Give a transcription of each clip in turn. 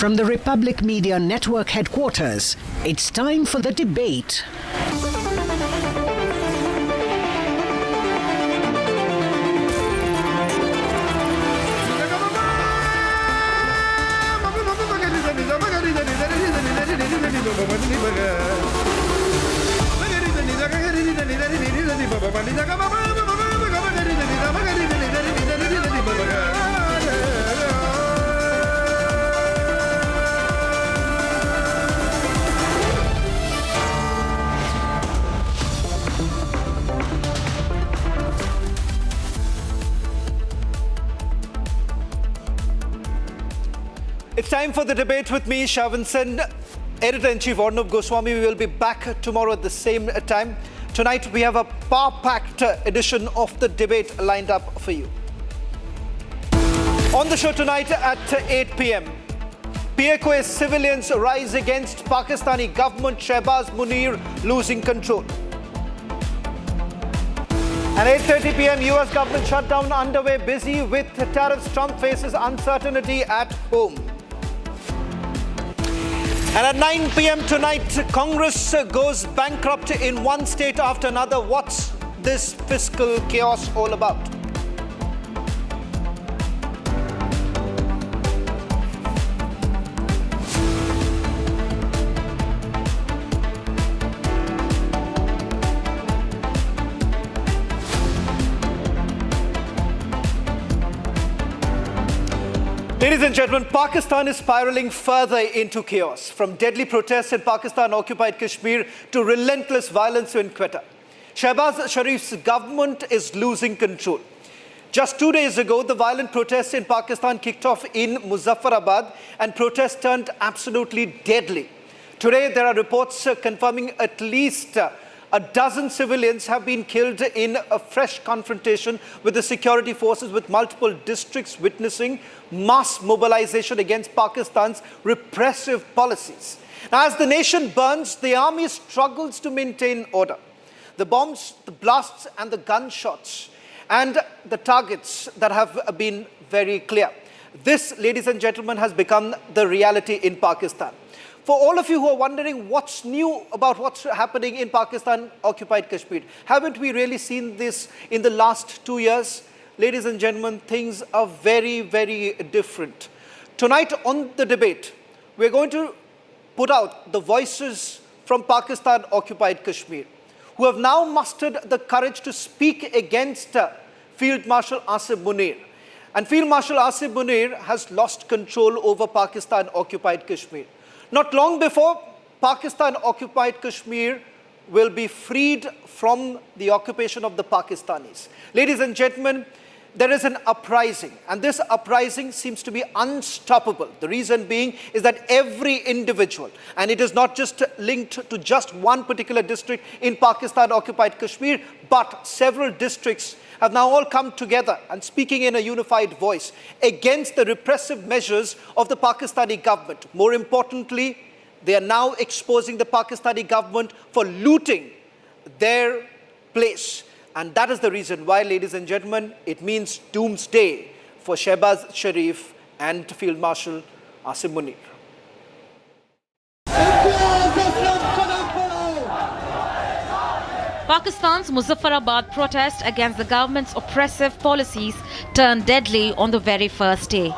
From the Republic Media Network headquarters, it's time for the debate. It's time for the debate with me, Shavan, Editor-in-Chief Arnab Goswami. We will be back tomorrow at the same time. Tonight we have a power-packed edition of the debate lined up for you. On the show tonight at 8 p.m, PoK civilians rise against Pakistani government, Shehbaz Munir losing control. At 8:30 p.m, US government shutdown underway, busy with tariffs. Trump faces uncertainty at home. And at 9 p.m. tonight, Congress goes bankrupt in one state after another. What's this fiscal chaos all about? Ladies and gentlemen, Pakistan is spiraling further into chaos, from deadly protests in Pakistan-occupied Kashmir to relentless violence in Quetta. Shehbaz Sharif's government is losing control. Just 2 days ago, the violent protests in Pakistan kicked off in Muzaffarabad, and protests turned absolutely deadly. Today, there are reports confirming at least a dozen civilians have been killed in a fresh confrontation with the security forces, with multiple districts witnessing mass mobilization against Pakistan's repressive policies. Now, as the nation burns, the army struggles to maintain order. The bombs, the blasts and the gunshots and the targets that have been very clear. This, ladies and gentlemen, has become the reality in Pakistan. For all of you who are wondering what's new about what's happening in Pakistan-occupied Kashmir, haven't we really seen this in the last 2 years? Ladies and gentlemen, things are very, very different. Tonight on the debate, we're going to put out the voices from Pakistan-occupied Kashmir, who have now mustered the courage to speak against Field Marshal Asif Munir. And Field Marshal Asif Munir has lost control over Pakistan-occupied Kashmir. Not long before, Pakistan-occupied Kashmir will be freed from the occupation of the Pakistanis. Ladies and gentlemen, there is an uprising, and this uprising seems to be unstoppable. The reason being is that every individual, and it is not just linked to just one particular district in Pakistan-occupied Kashmir, but several districts have now all come together and speaking in a unified voice against the repressive measures of the Pakistani government. More importantly, they are now exposing the Pakistani government for looting their place. And that is the reason why, ladies and gentlemen, it means doomsday for Shehbaz Sharif and Field Marshal Asif Munir. Pakistan's Muzaffarabad protest against the government's oppressive policies turned deadly on the very first day.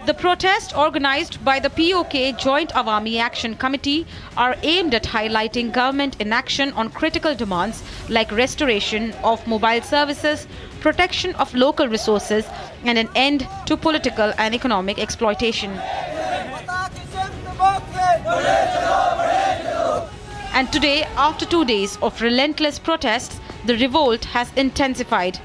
The protest, organized by the PoK Joint Awami Action Committee, are aimed at highlighting government inaction on critical demands like restoration of mobile services, protection of local resources, and an end to political and economic exploitation. And today, after 2 days of relentless protests, the revolt has intensified.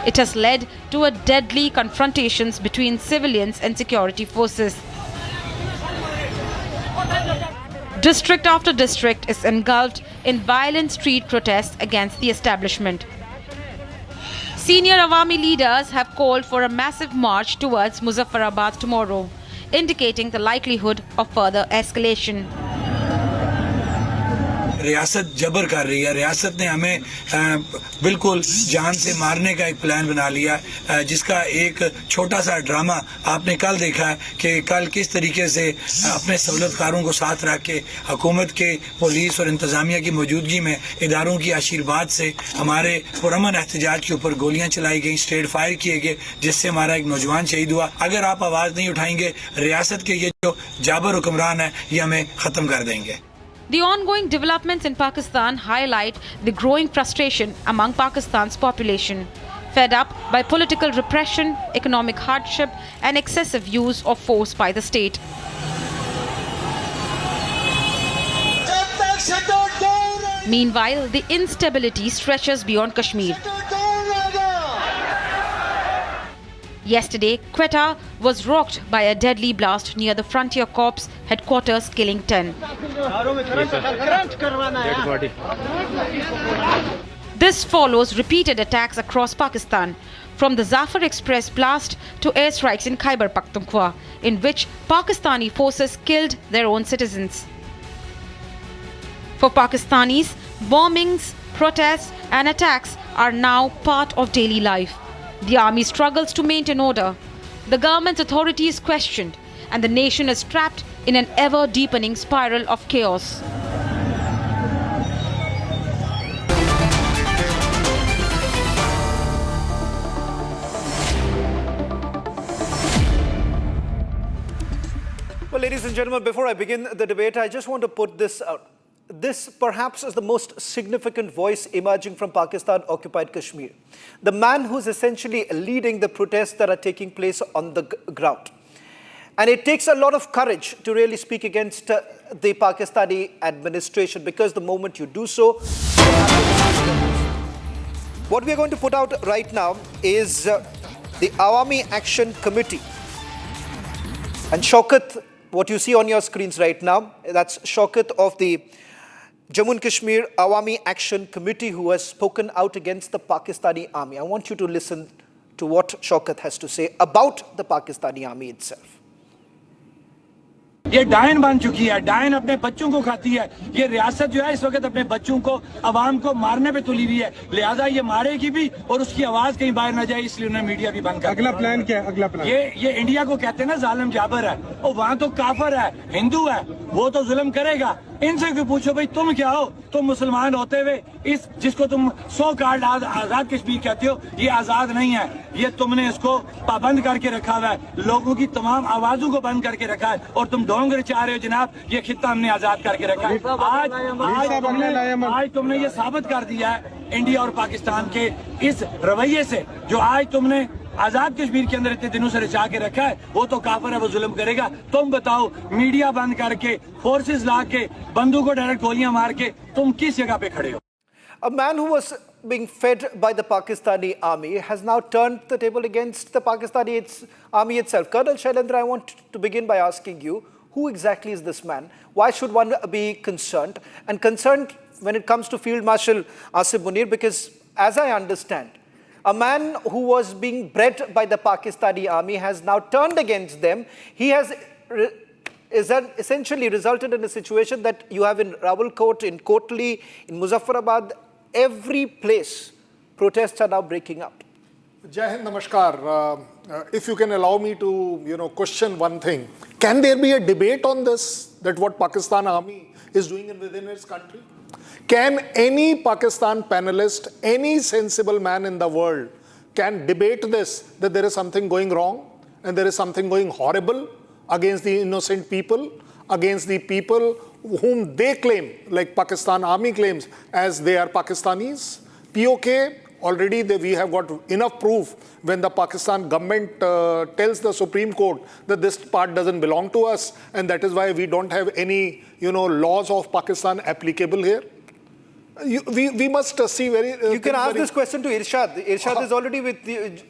It has led to a deadly confrontations between civilians and security forces. District after district is engulfed in violent street protests against the establishment. Senior Awami leaders have called for a massive march towards Muzaffarabad tomorrow, indicating the likelihood of further escalation. रियासत जबर कर रही है। रियासत ने हमें बिल्कुल जान से मारने का एक प्लान बना लिया है, जिसका एक छोटा सा ड्रामा आपने कल देखा है कि कल किस तरीके से अपने सहूलतकारों को साथ रख के हुकूमत के पुलिस और इंतज़ामिया की मौजूदगी में इदारों की आशीर्वाद से हमारे पुरअमन एहतजाज के ऊपर गोलियां चलाई गई, स्ट्रेट फायर किए गए, जिससे हमारा एक नौजवान शहीद हुआ। अगर आप आवाज़ नहीं उठाएंगे, रियासत के ये जो जाबर हुक्मरान है ये हमें ख़त्म कर देंगे। The ongoing developments in Pakistan highlight the growing frustration among Pakistan's population, fed up by political repression, economic hardship, and excessive use of force by the state. Meanwhile, the instability stretches beyond Kashmir. Yesterday, Quetta was rocked by a deadly blast near the Frontier Corps headquarters, killing 10. This follows repeated attacks across Pakistan, from the Zafar Express blast to airstrikes in Khyber Pakhtunkhwa, in which Pakistani forces killed their own citizens. For Pakistanis, bombings, protests, and attacks are now part of daily life. The army struggles to maintain order. The government's authority is questioned, and the nation is trapped in an ever-deepening spiral of chaos. Well, ladies and gentlemen, before I begin the debate, I just want to put this out. This perhaps is the most significant voice emerging from Pakistan-occupied Kashmir. The man who's essentially leading the protests that are taking place on the ground. And it takes a lot of courage to really speak against the Pakistani administration, because the moment you do so, what we are going to put out right now is the Awami Action Committee. And Shaukat, what you see on your screens right now, that's Shaukat of the Jammu and Kashmir Awami Action Committee, who has spoken out against the Pakistani army. I want you to listen to what Shaukat has to say about the Pakistani army itself. ये डायन बन चुकी है, डायन अपने बच्चों को खाती है। ये रियासत जो है इस वक्त अपने बच्चों को, अवाम को मारने पे तुली हुई है, लिहाजा ये मारेगी भी और उसकी आवाज कहीं बाहर न जाए, इसलिए उन्हें मीडिया भी बंद कर। अगला प्लान क्या है? अगला प्लान ये इंडिया को कहते हैं ना जालिम जाबर है, और वहाँ तो काफर है, हिंदू है, वो तो जुल्म करेगा। इनसे क्यों पूछो भाई तुम क्या हो? तुम मुसलमान होते हुए इस जिसको तुम 100 कार्ड आजाद कश्मीर कहते हो, ये आजाद नहीं है। ये तुमने इसको पाबंद करके रखा हुआ है, लोगों की तमाम आवाजों को बंद करके रखा है, और तुम ढोंग चाह रहे हो जनाब। ये खित्ता हमने आजाद करके रखा है। आज तुमने ये साबित कर दिया है इंडिया और पाकिस्तान के इस रवैये से, जो आज तुमने आजाद कश्मीर के अंदर इतने दिनों से रचा के रखा है, वो तो काफिर है, वो जुल्म करेगा। तुम बताओ, मीडिया बंद करके, फोर्सेस ला के, बंदूकों डायरेक्ट गोलियां मार के तुम किस जगह पे खड़े हो? A man who was being fed by the Pakistani army has now turned the table against the Pakistani army itself. Colonel Shailendra, I want to begin by asking you, who exactly is this man? Why should one be concerned? And concerned when it comes to Field Marshal Asif Munir, because as I understand, a man who was being bred by the Pakistani army has now turned against them. He has essentially resulted in a situation that you have in Rawalkot, in Kotli, in Muzaffarabad, every place protests are now breaking up. Jai Hind, Namaskar. If you can allow me to, question one thing. Can there be a debate on this, that what Pakistan army is doing within its country? Can any Pakistan panelist, any sensible man in the world can debate this, that there is something going wrong and there is something going horrible against the innocent people, against the people whom they claim, like Pakistan army claims, as they are Pakistanis? PoK, already we have got enough proof when the Pakistan government tells the Supreme Court that this part doesn't belong to us, and that is why we don't have any, laws of Pakistan applicable here. We must see very... you can ask this question to Irshad. Irshad is already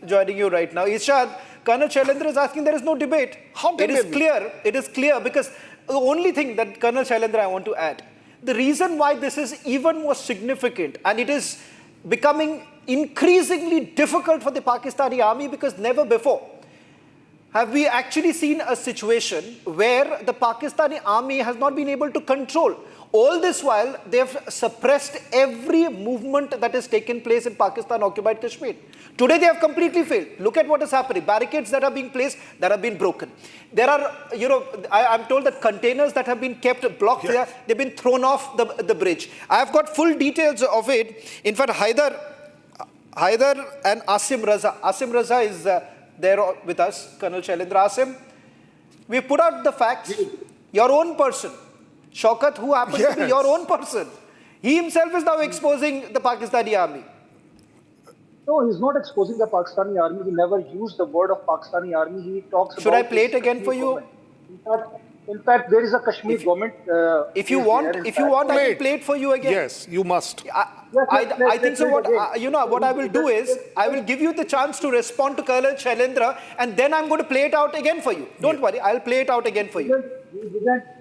joining you right now. Irshad, Colonel Shailendra is asking, there is no debate. How can it is clear, because the only thing that Colonel Shailendra I want to add, the reason why this is even more significant, and it is becoming increasingly difficult for the Pakistani army, because never before have we actually seen a situation where the Pakistani army has not been able to control? All this while, they have suppressed every movement that has taken place in Pakistan-occupied Kashmir. Today, they have completely failed. Look at what is happening. Barricades that are being placed, that have been broken. There are, I'm told that containers that have been kept blocked there, they've been thrown off the bridge. I have got full details of it. In fact, Haider and Asim Raza is there with us, Colonel Shailendra. Asim, we put out the facts. Your own person, Shaukat, who happens to be your own person, he himself is now exposing the Pakistani army. No, he's not exposing the Pakistani army. He never used the word of Pakistani army. He talks about... Should I play it again for you? In fact, there is a Kashmir government... if you want, I can play it for you again. Yes, you must. I think so. What I will do is, I will give you the chance to respond to Colonel Shailendra, and then I'm going to play it out again for you. Don't worry, I'll play it out again for you.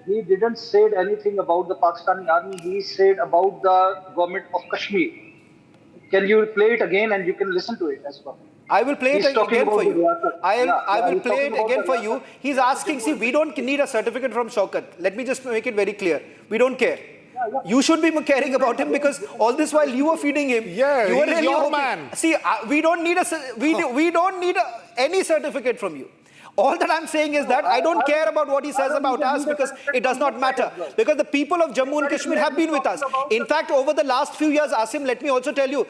He didn't say anything about the Pakistani army. He said about the government of Kashmir. Can you play it again and you can listen to it as well? I will play it again for you. I will play it again for you. He's asking, see, we don't need a certificate from Shaukat. Let me just make it very clear. We don't care. You should be caring about him because all this while you were feeding him. Yeah, you were he's really your hoping. man. See, we don't need any certificate from you. All that I'm saying is that I don't care about what he says about us because it does not matter. Because the people of Jammu and Kashmir have been with us. In fact, over the last few years, Asim, let me also tell you,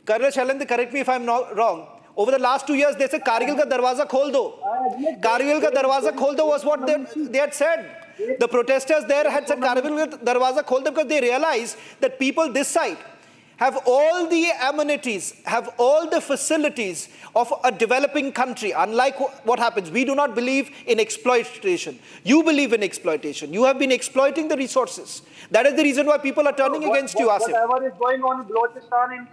Colonel Shailendra, correct me if I'm not wrong. Over the last 2 years, they said, Kargil ka darwaza khol do. Kargil ka darwaza khol do was what they had said. The protesters there had said, Kargil ka darwaza khol do, because they realized that people this side have all the amenities, have all the facilities of a developing country. Unlike what happens, we do not believe in exploitation. You believe in exploitation. You have been exploiting the resources. That is the reason why people are turning against you, Asim. Whatever is going on in Balochistan, in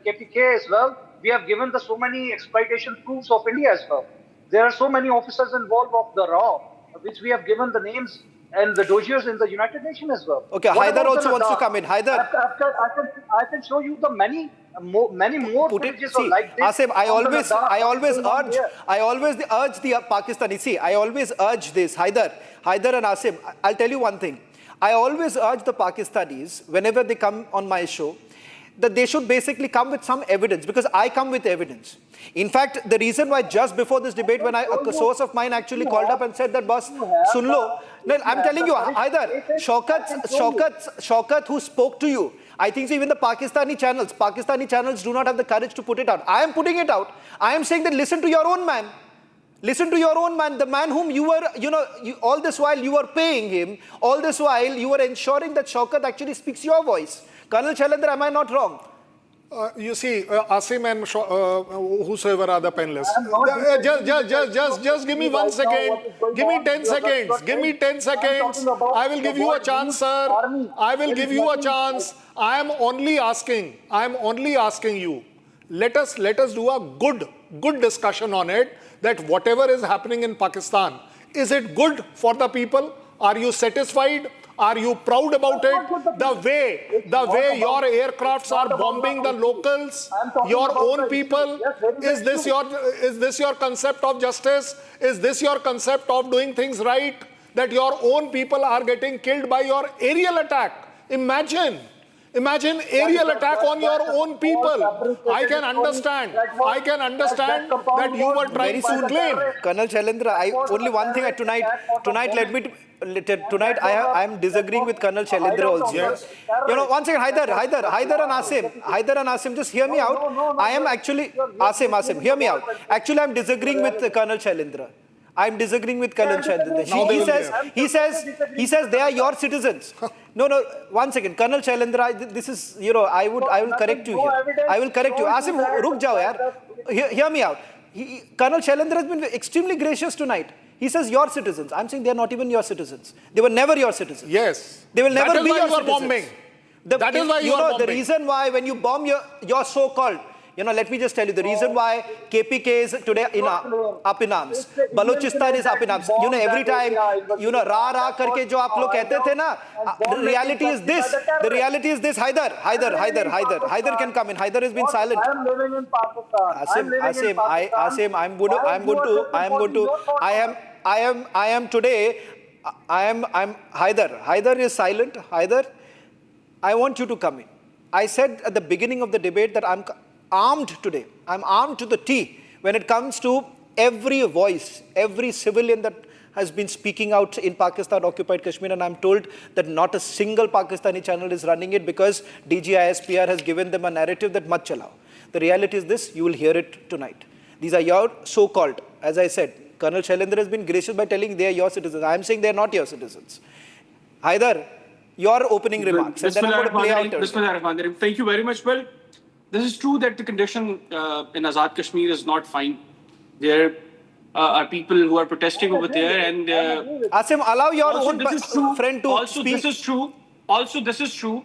KPK as well, we have given so many exploitation proofs of India as well. There are so many officers involved of the RAW, which we have given the names and the dossiers in the United Nations as well. Okay, Haider also wants to come in. Haider, I can show you the many more footages like this. Asim, I always urge the Pakistani. See, I always urge this. Haider and Asim, I'll tell you one thing. I always urge the Pakistanis, whenever they come on my show, that they should basically come with some evidence, because I come with evidence. In fact, the reason why just before this debate, when a source of mine actually called up and said that, boss, sun lo, no, I'm telling you, either Shaukat who spoke to you, I think so even the Pakistani channels do not have the courage to put it out. I am putting it out. I am saying that listen to your own man. Listen to your own man, the man whom you were, all this while you were paying him, all this while you were ensuring that Shaukat actually speaks your voice. Colonel Shailendra, am I not wrong? You see, Asim and whosoever are the panelists, just give me 1 second, give me 10 seconds, give me 10 seconds. I will give you a chance, sir. I will give you a chance. I am only asking you. Let us do a good discussion on it, that whatever is happening in Pakistan, is it good for the people? Are you satisfied? Are you proud about it? The way your aircrafts are bombing the locals, your own people, is this your concept of justice? Is this your concept of doing things right? That your own people are getting killed by your aerial attack. Imagine aerial attack on your own people. I can understand that you were trying to claim. Colonel Shailendra, only one thing tonight I am disagreeing with Colonel Shailendra also. Yes. One second, Haider and Asim, just hear me out. I am actually, Asim, hear me out. Actually, I am disagreeing with Colonel Shailendra. I am disagreeing with Colonel Shailendra. He says they are your citizens. No, 1 second. Colonel Shailendra, this is, I will correct you here. I will correct you. Asim, ruk jao yaar. Hear me out. Colonel Shailendra has been extremely gracious tonight. He says your citizens. I'm saying they are not even your citizens. They were never your citizens. Yes. They will never be your citizens. Bombing. That is why you are bombing. The reason why when you bomb your so-called, let me just tell you the reason why KPK is today up in arms. Balochistan is up in arms. Every time, ra karke jo aap log kehte the na, the reality is this. The reality is this. Haider can come in. Haider has been silent. I am living in Pakistan. Haider is silent. Haider, I want you to come in. I said at the beginning of the debate that I'm armed today. I'm armed to the T when it comes to every voice, every civilian that has been speaking out in Pakistan occupied Kashmir, and I'm told that not a single Pakistani channel is running it because DGISPR has given them a narrative that mat chalao. The reality is this, you will hear it tonight. These are your so-called, as I said, Colonel Shailendra has been gracious by telling they are your citizens. I am saying they are not your citizens. Haider, your opening remarks, and then I'm going to play out. Thank you very much. Well, this is true that the condition in Azad Kashmir is not fine. There are people who are protesting over there, and Asim, allow your own friend to speak. This is true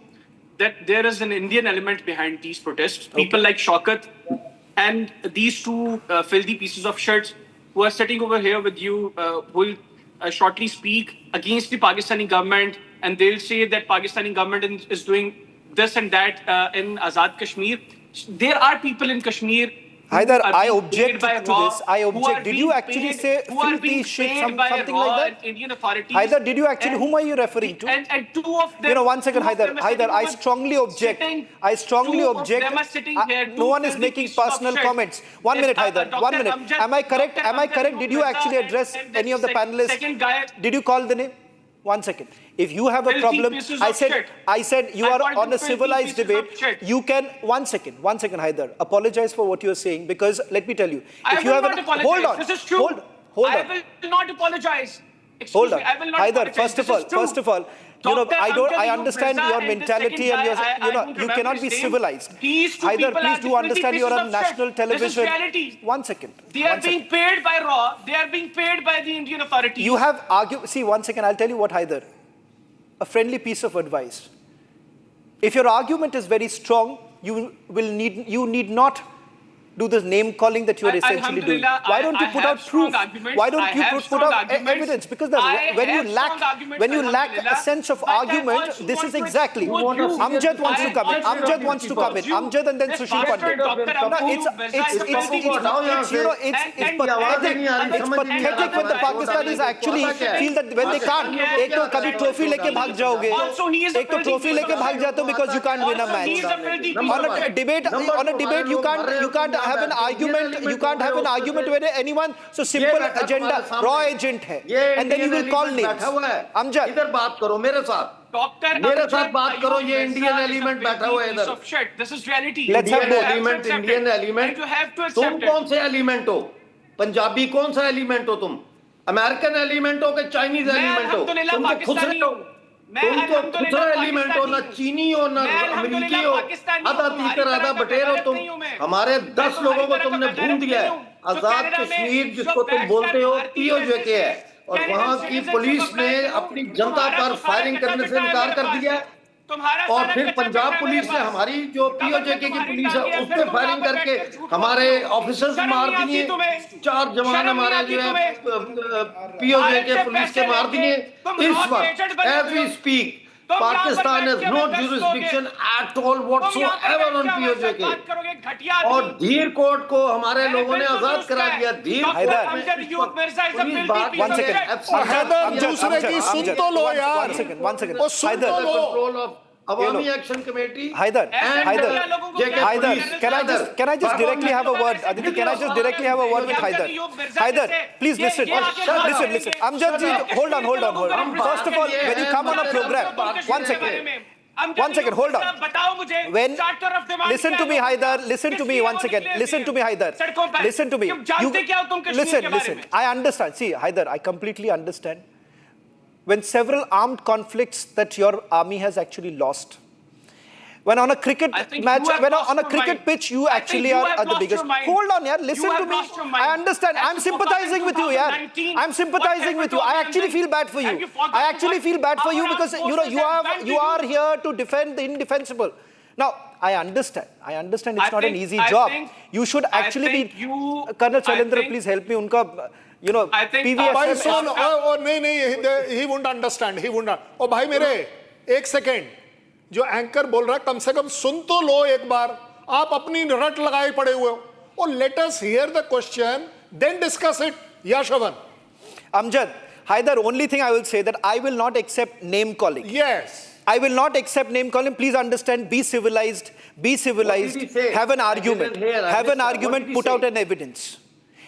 that there is an Indian element behind these protests. People like Shaukat and these two filthy pieces of shirts who are sitting over here with you will shortly speak against the Pakistani government, and they'll say that Pakistani government is doing this and that in Azad Kashmir. There are people in Kashmir. Haider, I object to this. I object. Did you actually say filthy shit, something like that? Indian authorities. Haider, did you actually? Whom are you referring to? And two of them. One second, Haider. I strongly object. I strongly object. No one is making personal comments. 1 minute, Haider. 1 minute. Am I correct? Did you actually address any of the panelists? Did you call the name? 1 second. If you have a problem, I said you are on a civilized debate. You can 1 second, Haider. Apologize for what you are saying, because let me tell you, if you have hold on, this is true. Hold on. I will not apologize. Hold on, I will not Haider. apologize. First of all, I understand your mentality and your, you cannot be civilized. Haider, please do understand you're on national television. 1 second. They are being paid by RAW. They are being paid by the Indian authorities. You have argued. See, 1 second. I'll tell you what, Haider. A friendly piece of advice. If your argument is very strong, you need not do this name calling that you are essentially doing. Why don't you put out proof? Why don't you put out evidence? Because when you lack a sense of argument, this is exactly. Amjad wants to come in. Amjad and then Sushil Pandit. It's pathetic when the Pakistanis actually feel that when they can't. एक तो कभी trophy लेके भाग जाओगे. एक तो trophy लेके भाग जाते हो because you can't win a match. On a debate, you can't have an argument. You can't have an argument with anyone. So simple agenda, raw agent है. And then you will call names. Amjad, इधर बात करो मेरे साथ बात करो. ये Indian element बैठा हुआ है इधर. This is reality. Let's have element Indian element. तुम कौन से एलिमेंट हो? पंजाबी कौन सा एलिमेंट हो तुम? अमेरिकन एलिमेंट हो कि चाइनीज एलिमेंट हो? तुम तो खुसरे हो. तुम तो खुसरा एलिमेंट हो, ना चीनी हो ना अमेरिकी हो. आधा तीकर आधा बटेर हो तुम. हमारे 10 लोगों को तुमने भून दिया है. आजाद कश्मीर जिसको तुम बोलते हो पीओजे के है, और वहां की पुलिस ने अपनी जनता पर फायरिंग करने से इनकार कर दिया. और फिर पंजाब पुलिस ने हमारी जो पीओजे की पुलिस है उस पर फायरिंग करके हमारे ऑफिसर्स मार दिए. 4 जवान हमारे जो है पीओजे के पुलिस के मार दिए. इस वक्त as we speak Pakistan has no jurisdiction at all whatsoever on POJ के. और धीर कोर्ट को हमारे लोगों ने आजाद करा दिया. धीर दूसरे की सुन तो लो यार. 1 second. Control of Awami Action Committee. Haider, can I just directly have a word? Aditi, can I just directly have a word with Haider? Haider, please listen. Listen. Amjad ji, hold on. First of all, when you come on a program, 1 second, hold on. Listen to me, Haider. Listen to me 1 second. Listen to me, Haider. Listen to me. Listen. I understand. See, Haider, I completely understand. When several armed conflicts that your army has actually lost. When on a cricket match, when on a cricket pitch, you actually are the biggest. Hold on, yaar. Listen to me. I understand. I'm sympathizing with you, yaar. I'm sympathizing with you. I actually feel bad for you. I actually feel bad for you because you are here to defend the indefensible. Now, I understand it's not an easy I job. think- You should actually think be, you- Colonel I Shailendra, think- please help me. Unka, you know, I think- भाई PVSM सुन, ओ नहीं, he won't understand. ओ भाई मेरे, एक second, जो anchor बोल रहा है कम से कम सुन तो लो एक बार. आप अपनी रट लगाए पड़े हुए हो. Oh, let us hear the question, then discuss it. Yeah, Shravan. Amjad, Haider, only thing I will say that I will not accept name calling. Yes. I will not accept name calling. Please understand, be civilized, have an argument, put out an evidence.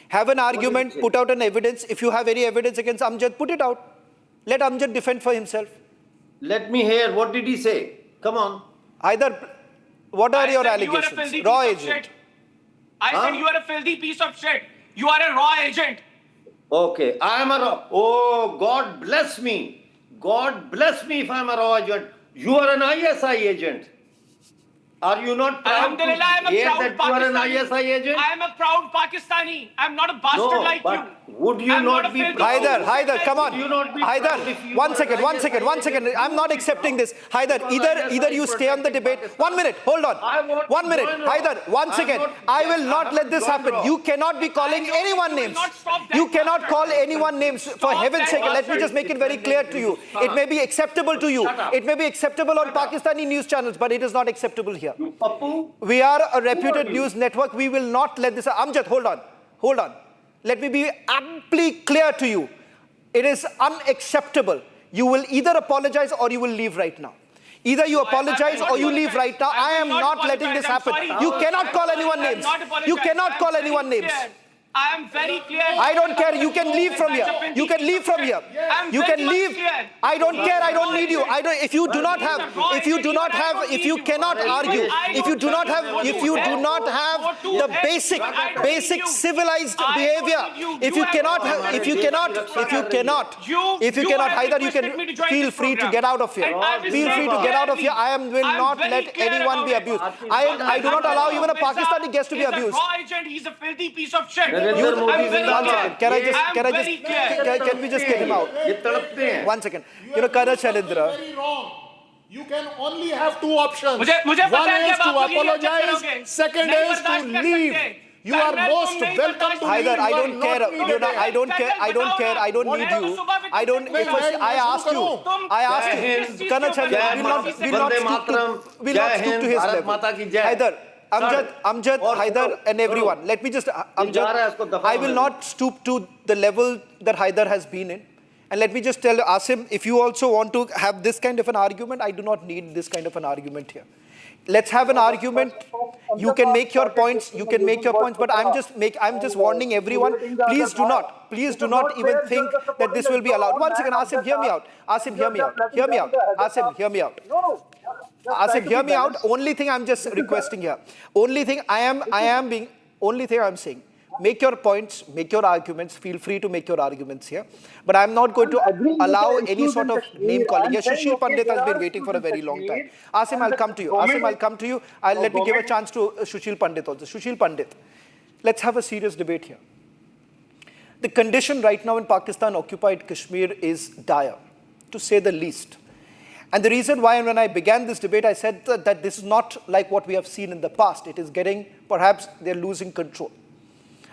Have an argument, put out an evidence. If you have any evidence against Amjad, put it out. Let Amjad defend for himself. Let me hear. What did he say? Come on. Haider, what are your said you are a allegations? filthy Raw piece of agent. shit. I said you are a filthy piece of shit. You are a raw agent. Okay, I am a raw. Oh, God bless me. God bless me if I am a raw agent. You are an ISI agent. Are you not proud to Alhamdulillah, I am a hear proud that you are an Pakistani. ISI agent? I am a proud Pakistani. I am not a bastard No, like but you. would you I'm not a be filthy proud? piece of Haider, shit come like on. you not be proud if Haider, you one are second. an ISI I'm not accepting this. Haider, either you stay on the debate. 1 minute, hold on. 1 minute. Haider, once again, I will not let this happen. You cannot be calling anyone names. You cannot call anyone names. For heaven's sake, let me just make it very clear to you. It may be acceptable to you. It may be acceptable on Pakistani news channels, but it is not acceptable here. We are a reputed news network. We will not let this. Amjad, hold on. Let me be amply clear to you. It is unacceptable. You will either apologize or you will leave right now. Either you apologize or you leave right now. I am not letting this happen. You cannot call anyone names. You cannot call anyone names. I am very clear. I don't care. You can leave from here. You can leave from here. You can leave. I don't care. I don't need you. If you do not have, if you cannot argue, if you do not have the basic civilized behavior, if you cannot, Haider, you can feel free to get out of here. Feel free to get out of here. I will not let anyone be abused. I do not allow even a Pakistani guest to be abused. He's a filthy piece of shit. Can we just get him out? 1 second. Colonel Shailendra. Very wrong. You can only have two options. मुझे One पता है is कि to आप मुझे ये apologize. करोगे। Second नहीं is to बर्दाश्त कर leave. सकते। You are Colonel, most तुम नहीं welcome बर्दाश्त to कर leave. Haider, I but don't not care. needed here. I don't care. I don't need you. I don't. I asked you. Colonel Shailendra, we'll not stoop to his level. Haider, Amjad, Haider, and everyone. Let me just, Amjad, I will not stoop to the level that Haider has been in. And let me just tell Asim, if you also want to have this kind of an argument, I do not need this kind of an argument here. Let's have an argument. You can make your points. But I'm just warning everyone. Please do not even think that this will be allowed. 1 second, Asim, hear me out. Asim, hear me out. Asim, hear me out. Asim, hear me out. Only thing I'm just requesting here. Only thing I'm saying. Make your points, make your arguments. Feel free to make your arguments here. But I'm not going to allow any sort of name calling. Yes, Sushil Pandit has been waiting for a very long time. Asim, I'll come to you. Let me give a chance to Sushil Pandit also. Sushil Pandit, let's have a serious debate here. The condition right now in Pakistan-occupied Kashmir is dire, to say the least. And the reason why, when I began this debate, I said that this is not like what we have seen in the past. It is getting, perhaps they're losing control.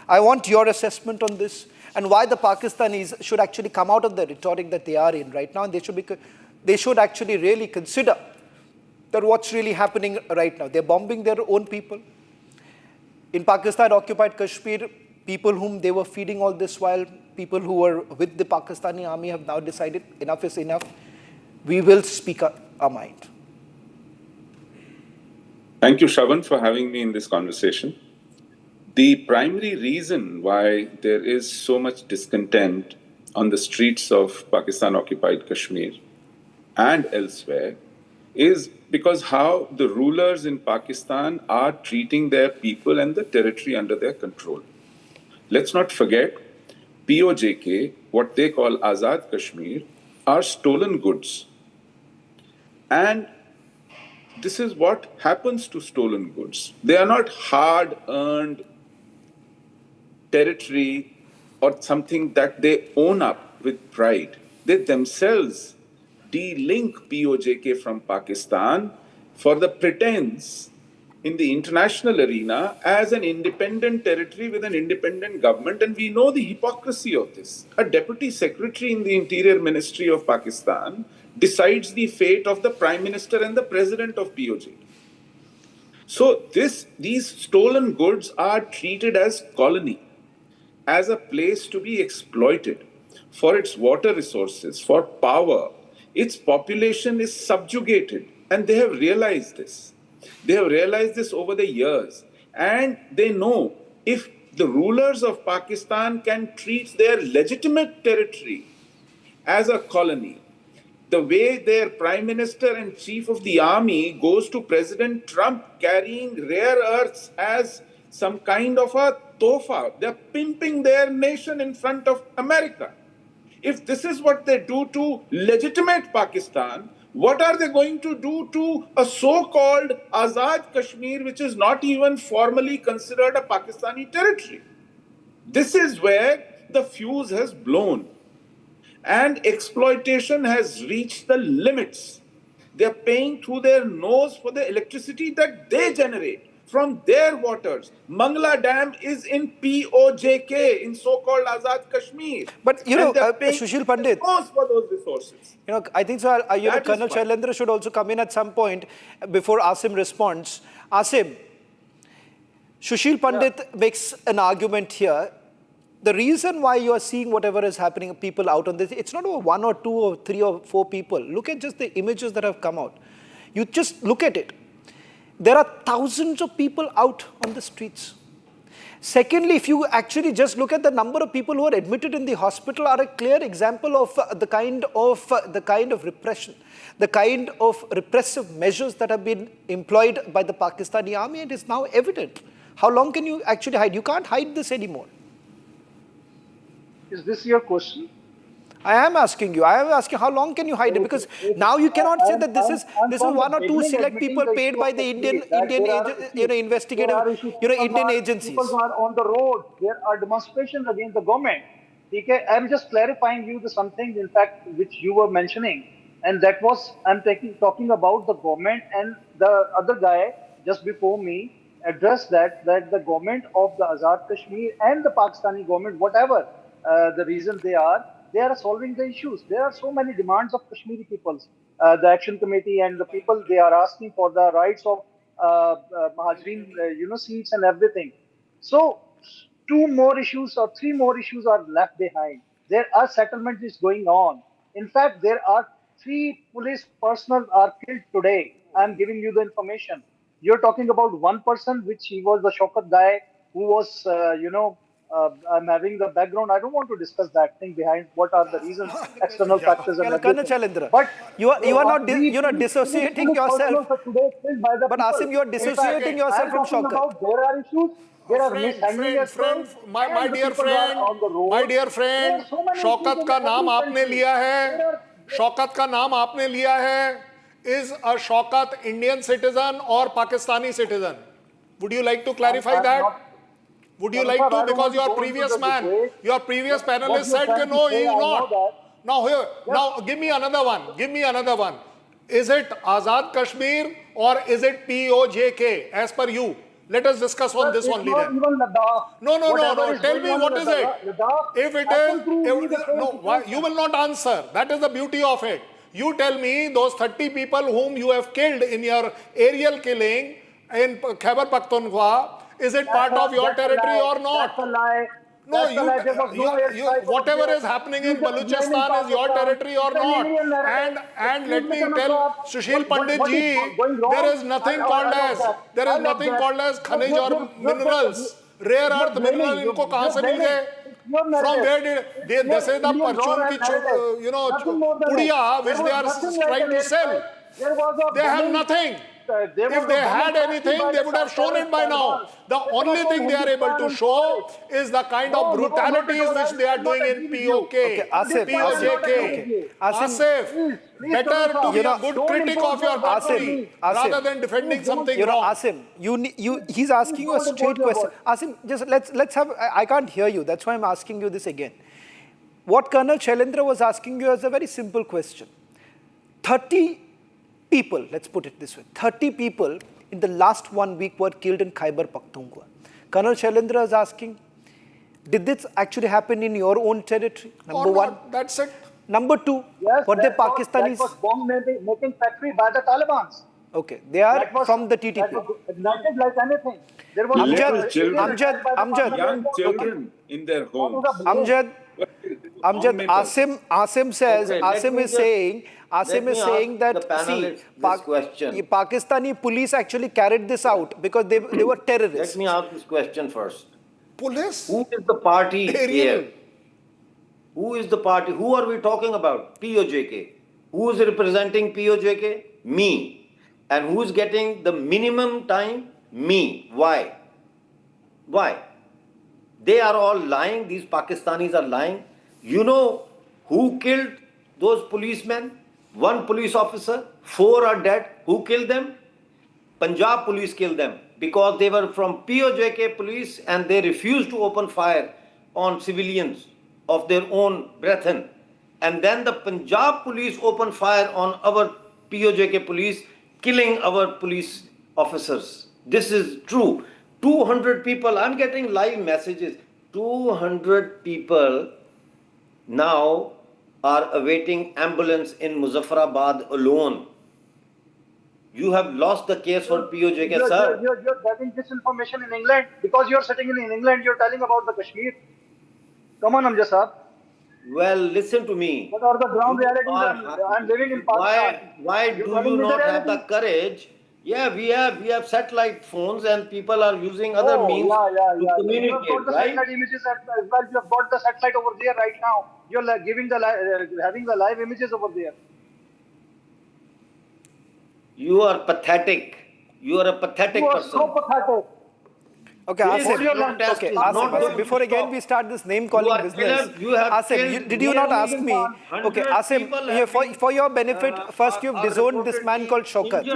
I want your assessment on this and why the Pakistanis should actually come out of the rhetoric that they are in right now, and they should actually really consider that what's really happening right now. They're bombing their own people. In Pakistan-occupied Kashmir, people whom they were feeding all this while, people who were with the Pakistani army have now decided enough is enough. We will speak our mind. Thank you, Shravan, for having me in this conversation. The primary reason why there is so much discontent on the streets of Pakistan-occupied Kashmir and elsewhere is because how the rulers in Pakistan are treating their people and the territory under their control. Let's not forget, POJK, what they call Azad Kashmir, are stolen goods. And this is what happens to stolen goods. They are not hard-earned territory or something that they own up with pride. They themselves de-link POJK from Pakistan for the pretense in the international arena as an independent territory with an independent government. And we know the hypocrisy of this. A deputy secretary in the Interior Ministry of Pakistan decides the fate of the Prime Minister and the President of POK. So these stolen goods are treated as colony, as a place to be exploited for its water resources, for power. Its population is subjugated, and they have realized this. They have realized this over the years, and they know if the rulers of Pakistan can treat their legitimate territory as a colony, the way their prime minister and chief of the army goes to President Trump carrying rare earths as some kind of a tofa, they're pimping their nation in front of America. If this is what they do to legitimate Pakistan, what are they going to do to a so-called Azad Kashmir, which is not even formally considered a Pakistani territory? This is where the fuse has blown. And exploitation has reached the limits. They're paying through their nose for the electricity that they generate from their waters. Mangla Dam is in POJK, in so-called Azad Kashmir. But, Sushil Pandit, for those resources. I think so. Colonel Shailendra should also come in at some point before Asim responds. Asim, Sushil Pandit makes an argument here. The reason why you are seeing whatever is happening, people out on this, it's not over 1 or 2 or 3 or 4 people. Look at just the images that have come out. You just look at it. There are thousands of people out on the streets. Secondly, if you actually just look at the number of people who are admitted in the hospital, are a clear example of the kind of repression, the kind of repressive measures that have been employed by the Pakistani army, and it's now evident. How long can you actually hide? You can't hide this anymore. Is this your question? I am asking you. I am asking how long can you hide it? Because now you cannot say that this is 1 or 2 select people paid by the Indian investigative Indian agencies. People are on the road. There are demonstrations against the government. Okay? I'm just clarifying you something, in fact, which you were mentioning, and that was I'm talking about the government, and the other guy just before me addressed that the government of the Azad Kashmir and the Pakistani government, whatever the reason they are solving the issues. There are so many demands of Kashmiri peoples. The Action Committee and the people, they are asking for the rights of Mahajirin, seats and everything. So 2 more issues or 3 more issues are left behind. There are settlements is going on. In fact, there are 3 police personnel are killed today. I'm giving you the information. You're talking about 1 person, which he was the Shaukat guy who was, I'm having the background. I don't want to discuss that thing behind what are the reasons, external factors. And Colonel Shailendra, but you are not dissociating yourself. But Asim, you are dissociating yourself from Shaukat. There are issues. There are mishandling as well. My dear friend, Shaukat का नाम आपने लिया है. Shaukat का नाम आपने लिया है. Is a Shaukat Indian citizen or Pakistani citizen? Would you like to clarify that? Would you like to? Because your previous panelist said that no, he is not. Now give me another one. Is it Azad Kashmir or is it POJK as per you? Let us discuss on this only then. No. Tell me what is it. If it is, you will not answer. That is the beauty of it. You tell me those 30 people whom you have killed in your aerial killing in Khyber Pakhtunkhwa, is it part of your territory or not? That's a lie. No, whatever is happening in Balochistan is your territory or not. And let me tell Sushil Pandit ji, there is nothing called as Khanij or minerals. Rare earth mineral, इनको कहाँ से मिल गए? From where did this is the perchun ki pudiya which they are trying to sell. They have nothing. If they had anything, they would have shown it by now. The only thing they are able to show is the kind of brutalities which they are doing in POK, POJK. Asif, better to be a good critic of your country rather than defending something wrong. Asim, he's asking you a straight question. Asim, just let's have. I can't hear you. That's why I'm asking you this again. What Colonel Shailendra was asking you is a very simple question. 30 people, let's put it this way, 30 people in the last 1 week were killed in Khyber Pakhtunkhwa. Colonel Shailendra is asking, did this actually happen in your own territory? Number one. That's it. Number two, Yes, were they Pakistanis? That was bomb-making factory by the Taliban. Okay, they are from the TTP. That was ignited like anything. There was Little children, Amjad. young children in their homes. Amjad, Asim says, Okay, Asim is saying that, see, question. Pakistani police actually carried this out because they were terrorists. Let me ask this question first. Police? Who is the party here? Who is the party? Who are we talking about? POJK. Who is representing POJK? Me. And who is getting the minimum time? Me. Why? Why? They are all lying. These Pakistanis are lying. You know who killed those policemen? One police officer. 4 are dead. Who killed them? Punjab police killed them because they were from POJK police and they refused to open fire on civilians of their own brethren. And then the Punjab police opened fire on our POJK police, killing our police officers. This is true. 200 people, I'm getting live messages. 200 people now are awaiting ambulance in Muzaffarabad alone. You have lost the case for POJK, sir. You're getting this information in England because you're sitting in England. You're telling about the Kashmir. Come on, Amjad sir. Well, listen to me. What are the ground realities? I'm living in Pakistan. Why do you not have the courage? Yeah, we have satellite phones and people are using other means to communicate, You have got the right? satellite images as well. You have got the satellite over there right now. You're like having the live images over there. You are pathetic. You are a pathetic You are person. so pathetic. Okay, Asim, before again we start this name calling business. Asim, did you not ask me? Okay, Asim, for your benefit, first you've disowned this man called Shaukat.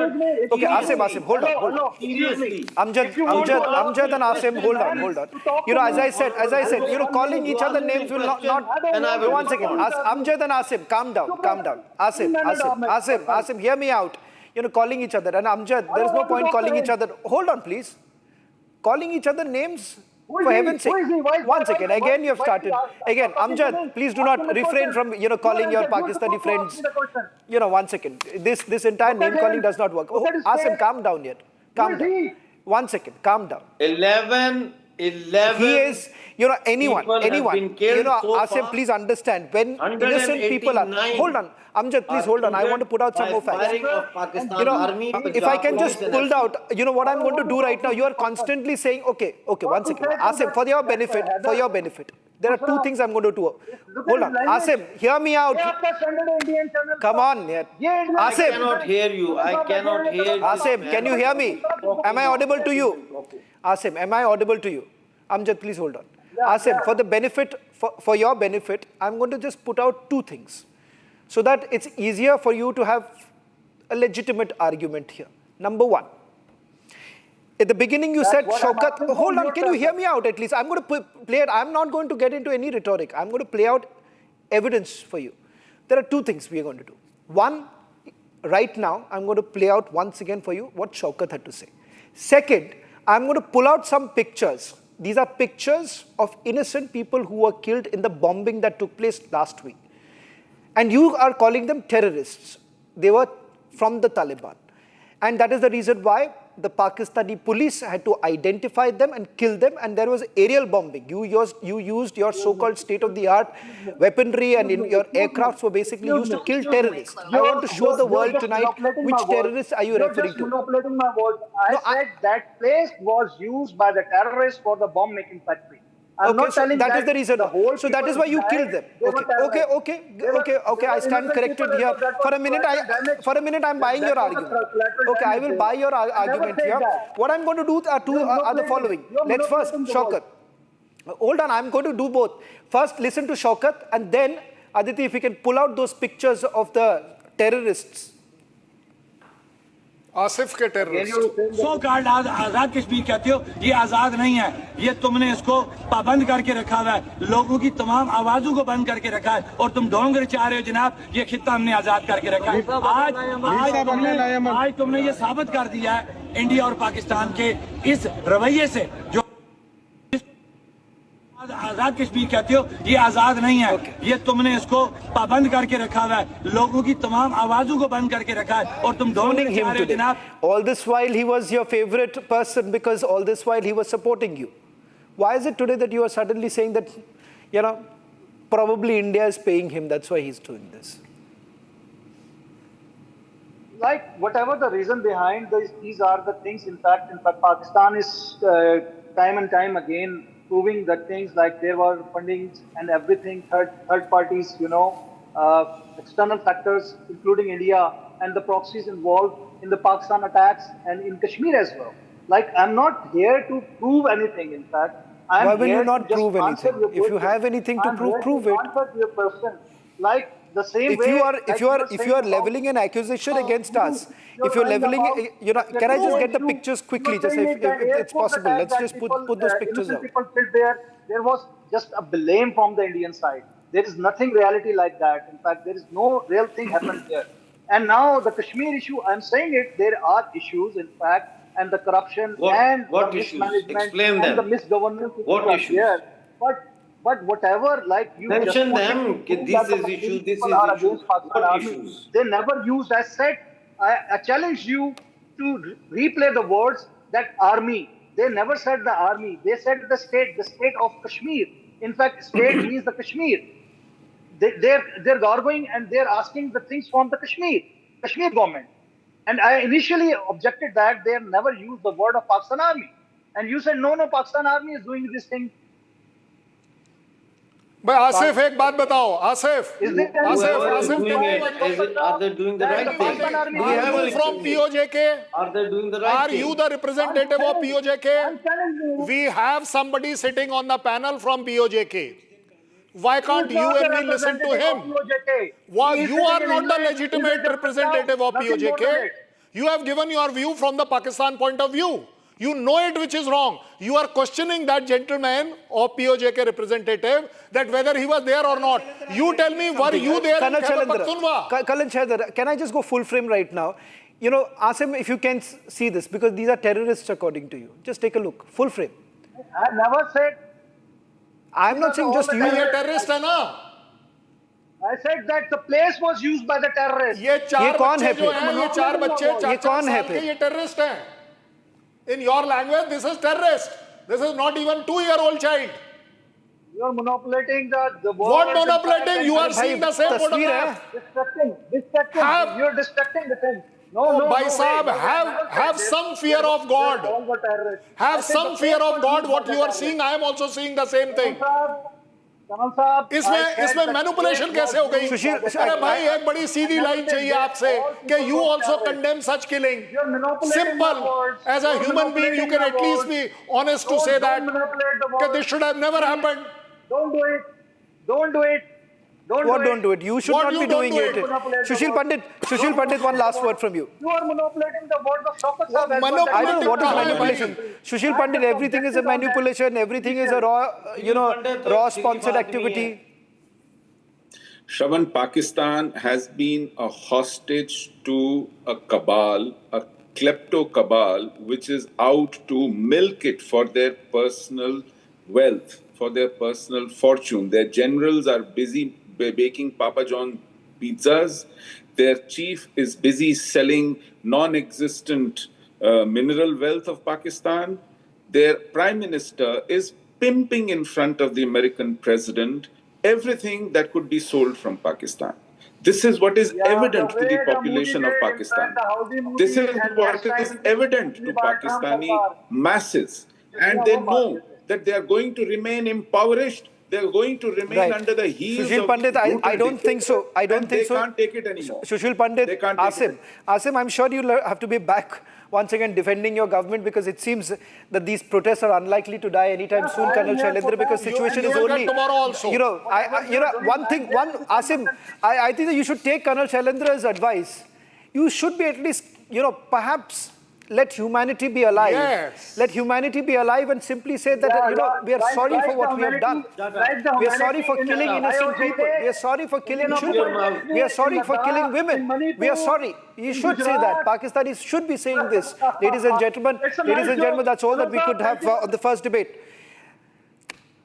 Okay, Asim, hold on. Seriously. Amjad and Asim, hold on. You know, as I said, you know, calling each other names will not. One second, Amjad and Asim, calm down. Asim, hear me out. You know, calling each other, and Amjad, there is no point calling each other. Hold on, please. Calling each other names, for heaven's sake. One second, again you have started. Again, Amjad, please do not refrain from, you know, calling your Pakistani friends. You know, one second. This entire name calling does not work. Oh, Asim, calm down yet. Calm down. 1 second, calm down. 11. He is, you know, anyone. You know, Asim, please understand. When innocent people are, hold on. Amjad, please hold on. I want to put out some more facts. You know, if I can just pull out, you know what I'm going to do right now. You are constantly saying, okay, 1 second. Asim, for your benefit, there are 2 things I'm going to do. Hold on. Asim, hear me out. Come on. Asim. I cannot hear you. Asim, can you hear me? Am I audible to you? Asim, am I audible to you? Amjad, please hold on. Asim, for your benefit, I'm going to just put out 2 things, so that it's easier for you to have a legitimate argument here. Number 1, at the beginning you said Shaukat, hold on, can you hear me out at least? I'm going to play it. I'm not going to get into any rhetoric. I'm going to play out evidence for you. There are 2 things we are going to do. 1, right now, I'm going to play out once again for you what Shaukat had to say. Second, I'm going to pull out some pictures. These are pictures of innocent people who were killed in the bombing that took place last week. And you are calling them terrorists. They were from the Taliban. And that is the reason why the Pakistani police had to identify them and kill them, and there was aerial bombing. You used your so-called state-of-the-art weaponry, and your aircrafts were basically used to kill terrorists. I want to show the world tonight which terrorists are you referring to. You're manipulating my words. I said that place was used by the terrorists for the bomb-making factory. Okay, so that is the reason. So that is why you killed them. Okay. I stand corrected here. For a minute, I'm buying your argument. Okay, I will buy your argument here. What I'm going to do are the following. Let's first, Shaukat. Hold on, I'm going to do both. First, listen to Shaukat, and then, Aditi, if you can pull out those pictures of the terrorists. Asif के terrorist सो card आजाद कश्मीर कहते हो, ये आजाद नहीं है, ये तुमने इसको पाबंद करके रखा हुआ है, लोगों की तमाम आवाजों को बंद करके रखा है, और तुम ढोंग चाह रहे हो जनाब, ये खित्ता हमने आजाद करके रखा है। आज तुमने ये साबित कर दिया है इंडिया और पाकिस्तान के इस रवैये से, जो आजाद कश्मीर कहते हो, ये आजाद नहीं है, ये तुमने इसको पाबंद करके रखा हुआ है, लोगों की तमाम आवाजों को बंद करके रखा है, और तुम ढोंग चाह रहे हो जनाब। All this while he was your favorite person, because all this while he was supporting you. Why is it today that you are suddenly saying that, you know, probably India is paying him, that's why he's doing this? Like, whatever the reason behind this, these are the things. In fact, Pakistan is time and time again proving that things like there were fundings and everything, third parties, you know, external factors, including India and the proxies involved in the Pakistan attacks and in Kashmir as well. Like, I'm not here to prove anything. In fact, I'm why will here you not to just prove answer anything? your If you question. have anything to I'm prove, here prove to it. answer your question. Like the same If way. you are, like if you are, were if saying you are about- leveling an accusation against us, if you're lying leveling, about- you know, can I just get the you- pictures quickly, you're just saying if that it's airport possible? attack Let's that just people, put those pictures innocent out. people killed there. There was just a blame from the Indian side. There is nothing reality like that. In fact, there is no real thing happened here. And now the Kashmir issue, I'm saying it, there are issues, in fact, and the corruption and what the issues? mismanagement Explain and them. the misgovernance What are issues? there. But whatever, like you Mention just wanted them, to कि prove this that the is Pakistani issue, this people is are issue. against Pakistan What army. issues? They never used. I said, I challenge you to replay the words that army. They never said the army. They said the state of Kashmir. In fact, state means the Kashmir. They're gargling and they're asking the things from the Kashmir government. And I initially objected that they have never used the word of Pakistan army. And you said, no, Pakistan army is doing this thing. भाई आसिफ एक बात बताओ, Asif Is it doing it? Are they doing the right thing? Do we have you from POJK? Are they doing the right Are thing? you the representative of I'm POJK? telling you. We have somebody sitting on the panel from POJK. Why can't you and me listen to him? Why you are not the legitimate representative of POJK? You have given your view from the Pakistan point of view. You know it which is wrong. You are questioning that gentleman or POJK representative that whether he was there or not. You tell me, were you there in Khyber Pakhtunkhwa? Kalan Shahdar, can I just go full frame right now? You know, Asim, if you can see this, because these are terrorists according to you. Just take a look, full frame. I never said. I'm not saying just you. You are a terrorist, है ना? I said that the place was used by the terrorists. ये चार कौन बच्चे है जो फिर? हैं, ये चार बच्चे ये 4 कौन है साल फिर? के ये terrorist हैं. In your language, this is terrorist. This is not even 2-year-old child. You are manipulating the word. What manipulating? You are seeing the same photograph. Distracting. Have- You're distracting the thing. No, Bhai no, Saab, wait. have some fear of God. All were terrorists. I Have said some the fear place of was God. used What by you the are seeing, I am also seeing the same thing. Kamal Saab, इसमें manipulation कैसे हो गई? अरे भाई एक बड़ी सीधी line चाहिए आपसे कि you also condemn such killing. Simple. As a human being, you can at least be honest to say that this should have never happened. Don't do it. Don't do it. What don't do it? You should What not you be don't doing do it. it? Sushil Pandit, one last word from you. You are manipulating the words of Shaukat Saab. as well. I don't know what is Manipulating manipulation. Sushil Pandit, everything is a manipulation. Everything is a raw sponsored activity. Shravan, Pakistan has been a hostage to a cabal, a klepto cabal, which is out to milk it for their personal wealth, for their personal fortune. Their generals are busy baking Papa John pizzas. Their chief is busy selling non-existent mineral wealth of Pakistan. Their prime minister is pimping in front of the American president everything that could be sold from Pakistan. This is what is evident to the population of Pakistan. This is what is evident to Pakistani masses. And they know that they are going to remain impoverished. They are going to remain under the heels Sushil of Pandit, I don't think so. I don't think so. They can't take it anymore. Sushil Pandit, They can't take it. Asim, I'm sure you'll have to be back once again defending your government because it seems that these protests are unlikely to die anytime soon, Colonel Shailendra, because situation is only, tomorrow also. Asim, I think that you should take Colonel Shailendra's advice. You should be at least perhaps let humanity be alive. Yes. Let humanity be alive and simply say that, we are sorry for what we have done. We are sorry for killing innocent people. We are sorry for killing children. We are sorry for killing women. We are sorry. You should say that. Pakistanis should be saying this. Ladies and gentlemen, that's all that we could have on the first debate.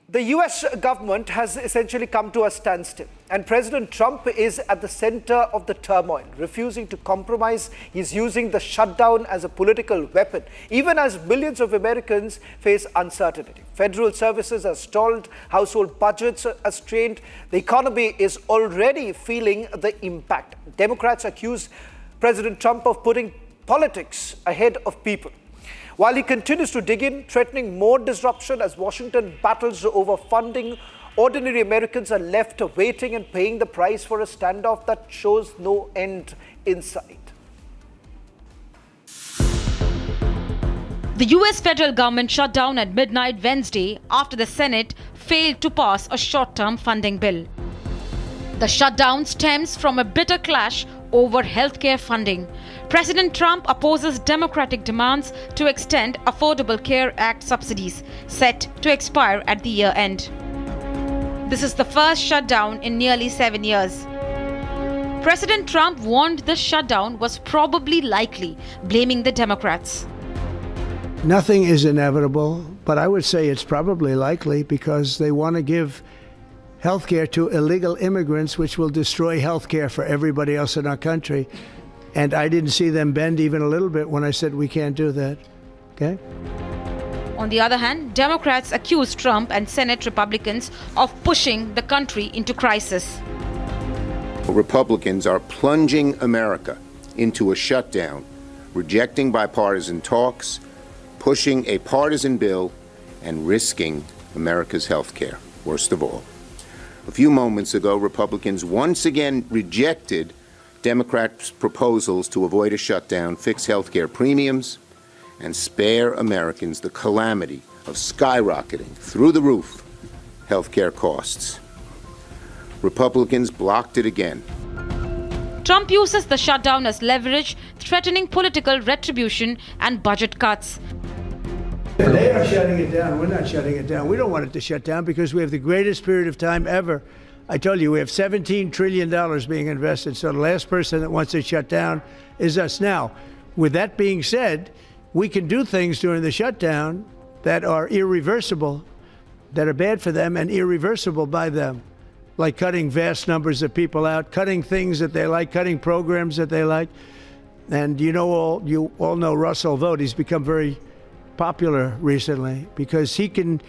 The US government has essentially come to a standstill, and President Trump is at the center of the turmoil, refusing to compromise. He's using the shutdown as a political weapon, even as millions of Americans face uncertainty. Federal services are stalled, household budgets are strained, the economy is already feeling the impact. Democrats accuse President Trump of putting politics ahead of people, while he continues to dig in, threatening more disruption as Washington battles over funding. Ordinary Americans are left waiting and paying the price for a standoff that shows no end in sight. The US federal government shut down at midnight Wednesday after the Senate failed to pass a short-term funding bill. The shutdown stems from a bitter clash over healthcare funding. President Trump opposes Democratic demands to extend Affordable Care Act subsidies, set to expire at the year end. This is the first shutdown in nearly 7 years. President Trump warned the shutdown was probably likely, blaming the Democrats. Nothing is inevitable, but I would say it's probably likely because they want to give health care to illegal immigrants, which will destroy health care for everybody else in our country. And I didn't see them bend even a little bit when I said we can't do that. Okay? On the other hand, Democrats accused Trump and Senate Republicans of pushing the country into crisis. Republicans are plunging America into a shutdown, rejecting bipartisan talks, pushing a partisan bill, and risking America's health care, worst of all. A few moments ago, Republicans once again rejected Democrats' proposals to avoid a shutdown, fix health care premiums, and spare Americans the calamity of skyrocketing through the roof health care costs. Republicans blocked it again. Trump uses the shutdown as leverage, threatening political retribution and budget cuts. They are shutting it down. We're not shutting it down. We don't want it to shut down because we have the greatest period of time ever. I told you, we have $17 trillion being invested, so the last person that wants it shut down is us. Now, with that being said, we can do things during the shutdown that are irreversible, that are bad for them and irreversible by them, like cutting vast numbers of people out, cutting things that they like, cutting programs that they like. And you all know Russell Vought. He's become very popular recently because he can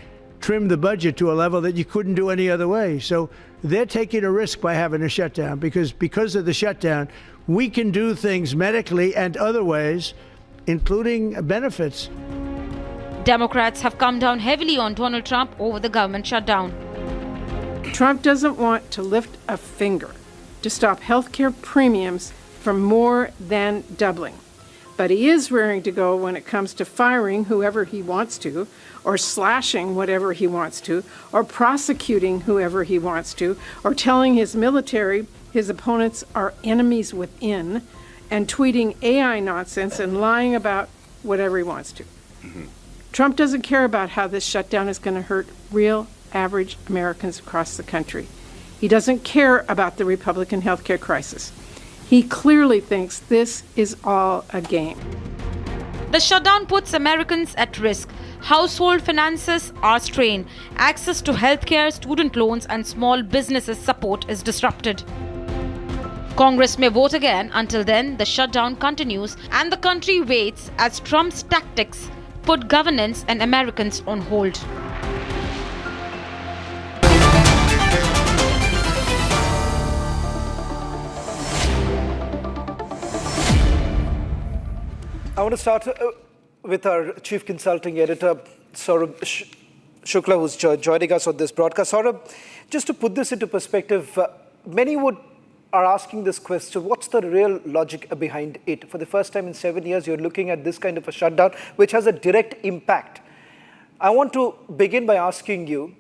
trim the budget to a level that you couldn't do any other way. So they're taking a risk by having a shutdown because of the shutdown, we can do things medically and other ways, including benefits. Democrats have come down heavily on Donald Trump over the government shutdown. Trump doesn't want to lift a finger to stop healthcare premiums from more than doubling. But he is raring to go when it comes to firing whoever he wants to, or slashing whatever he wants to, or prosecuting whoever he wants to, or telling his military his opponents are enemies within, and tweeting AI nonsense and lying about whatever he wants to. Mm-hmm. Trump doesn't care about how this shutdown is going to hurt real average Americans across the country. He doesn't care about the Republican healthcare crisis. He clearly thinks this is all a game. The shutdown puts Americans at risk. Household finances are strained. Access to healthcare, student loans, and small businesses support is disrupted. Congress may vote again. Until then, the shutdown continues and the country waits as Trump's tactics put governance and Americans on hold. I want to start with our chief consulting editor, Saurabh Shukla, who's joining us on this broadcast. Saurabh, just to put this into perspective, many are asking this question: what's the real logic behind it? For the first time in 7 years, you're looking at this kind of a shutdown, which has a direct impact. I want to begin by asking you,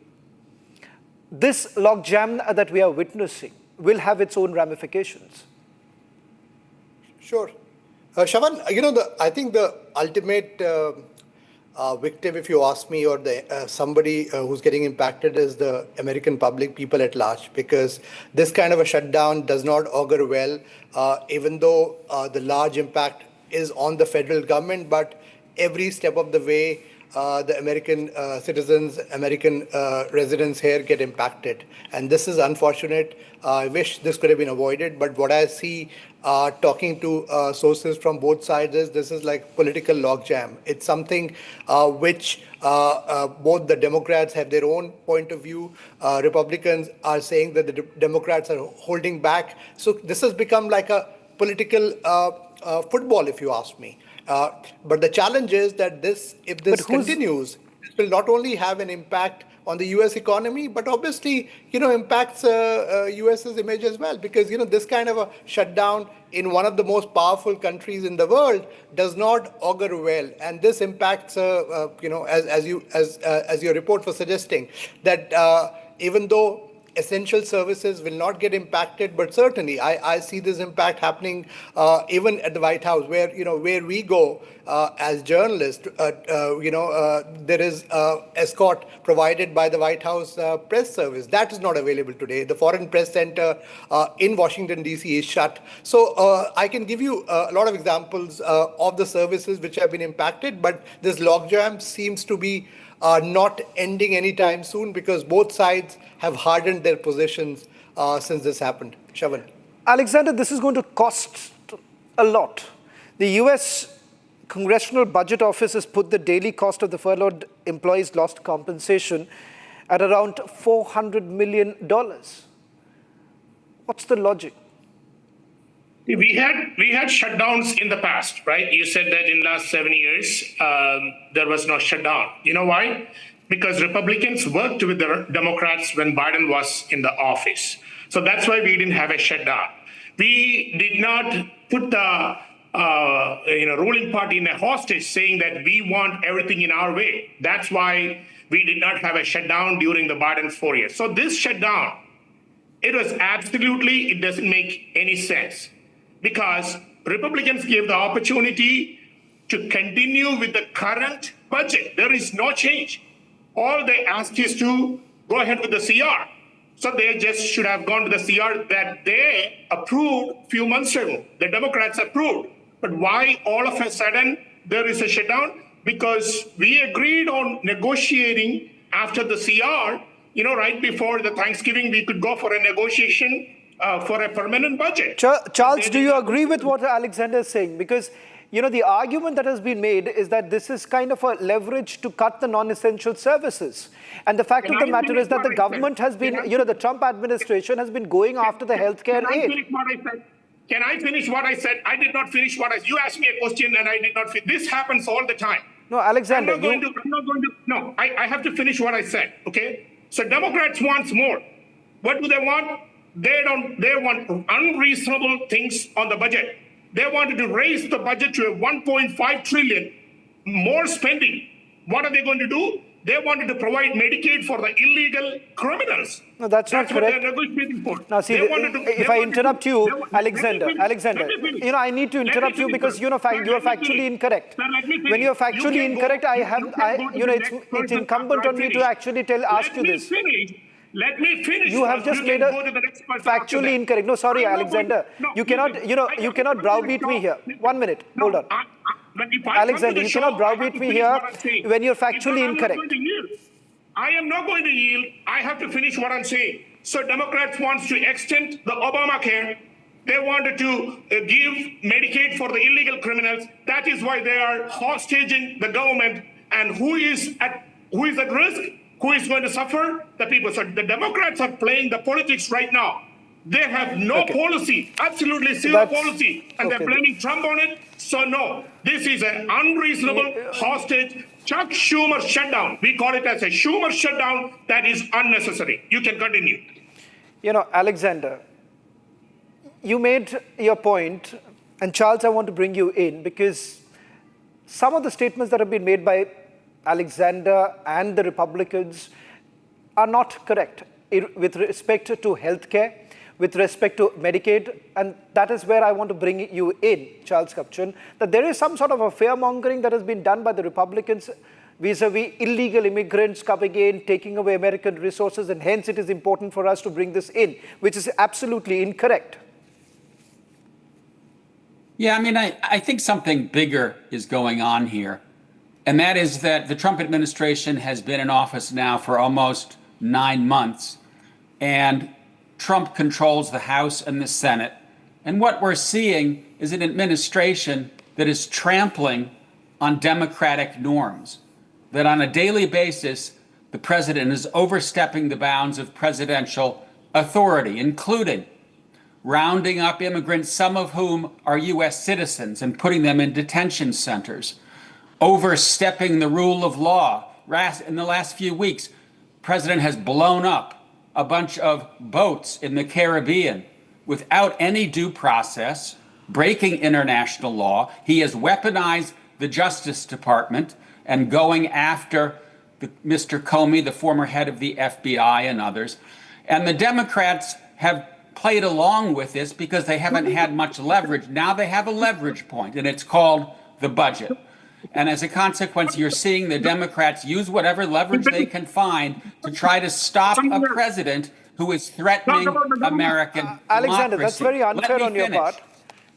this logjam that we are witnessing will have its own ramifications. Sure. Shavan, I think the ultimate victim, if you ask me, or the somebody who's getting impacted is the American public, people at large, because this kind of a shutdown does not augur well, even though the large impact is on the federal government, but every step of the way, the American citizens, American residents here get impacted. And this is unfortunate. I wish this could have been avoided. But what I see talking to sources from both sides is this is like political logjam. It's something which both the Democrats have their own point of view. Republicans are saying that the Democrats are holding back. So this has become like a political football, if you ask me. But the challenge is that if this continues, it will not only have an impact on the U.S. economy, but obviously, impacts U.S.'s image as well. Because, this kind of a shutdown in one of the most powerful countries in the world does not augur well. And this impacts, as your report was suggesting, that even though essential services will not get impacted, but certainly I see this impact happening even at the White House, where where we go as journalists. There is escort provided by the White House press service that is not available today. The Foreign Press Center in Washington D.C. is shut. So I can give you a lot of examples of the services which have been impacted, but this logjam seems to be not ending anytime soon, because both sides have hardened their positions since this happened. Shavan. Alexander, this is going to cost a lot. The US Congressional Budget Office has put the daily cost of the furloughed employees' lost compensation at around $400 million. What's the logic? We had shutdowns in the past, right? You said that in the last 7 years, there was no shutdown. You know why? Because Republicans worked with the Democrats when Biden was in the office. So that's why we didn't have a shutdown. We did not put the ruling party in a hostage saying that we want everything in our way. That's why we did not have a shutdown during the Biden 4 years. So this shutdown, it doesn't make any sense, because Republicans gave the opportunity to continue with the current budget. There is no change. All they ask is to go ahead with the CR. So they just should have gone to the CR that they approved a few months ago. The Democrats approved. But why all of a sudden there is a shutdown? Because we agreed on negotiating after the CR, right before the Thanksgiving, we could go for a negotiation for a permanent budget. Charles, do you agree with what Alexander is saying? Because, the argument that has been made is that this is kind of a leverage to cut the non-essential services. And the fact of the matter is that the government has been, the Trump administration has been going after the healthcare aid. Can I finish what I said? I did not finish you asked me a question and I did not finish. This happens all the time. No, Alexander, I have to finish what I said, okay? So Democrats want more. What do they want? They want unreasonable things on the budget. They wanted to raise the budget to a 1.5 trillion more spending. What are they going to do? They wanted to provide Medicaid for the illegal criminals. No, that's not correct. What they're negotiating for. Now, see, if I interrupt you, Alexander, I need to interrupt you because you are factually incorrect. When you are factually incorrect, it's incumbent on me to actually ask you this. Let me finish. You have just made a factually incorrect. No, sorry, Alexander. You cannot browbeat me here. 1 minute. Hold on. Alexander, you cannot browbeat me here when you're factually incorrect. I am not going to yield. I have to finish what I'm saying. So Democrats want to extend the Obamacare. They wanted to give Medicaid for the illegal criminals. That is why they are hostaging the government. And who is at risk? Who is going to suffer? The people. So the Democrats are playing the politics right now. They have no policy, absolutely zero policy, and they're blaming Trump on it. So no, this is an unreasonable hostage Chuck Schumer shutdown. We call it as a Schumer shutdown that is unnecessary. You can continue. Alexander, you made your point, and Charles, I want to bring you in because some of the statements that have been made by Alexander and the Republicans are not correct with respect to healthcare, with respect to Medicaid, and that is where I want to bring you in, Charles Kupchan, that there is some sort of a fear-mongering that has been done by the Republicans vis-a-vis illegal immigrants coming in, taking away American resources, and hence it is important for us to bring this in, which is absolutely incorrect. Yeah, I mean, I think something bigger is going on here, and that is that the Trump administration has been in office now for almost 9 months, and Trump controls the House and the Senate. And what we're seeing is an administration that is trampling on democratic norms, that on a daily basis, the president is overstepping the bounds of presidential authority, including rounding up immigrants, some of whom are U.S. citizens, and putting them in detention centers, overstepping the rule of law. In the last few weeks, the president has blown up a bunch of boats in the Caribbean without any due process, breaking international law. He has weaponized the Justice Department and going after Mr. Comey, the former head of the FBI, and others. And the Democrats have played along with this because they haven't had much leverage. Now they have a leverage point, and it's called the budget. And as a consequence, you're seeing the Democrats use whatever leverage they can find to try to stop a president who is threatening American Alexander, democracy. that's very unfair on your part.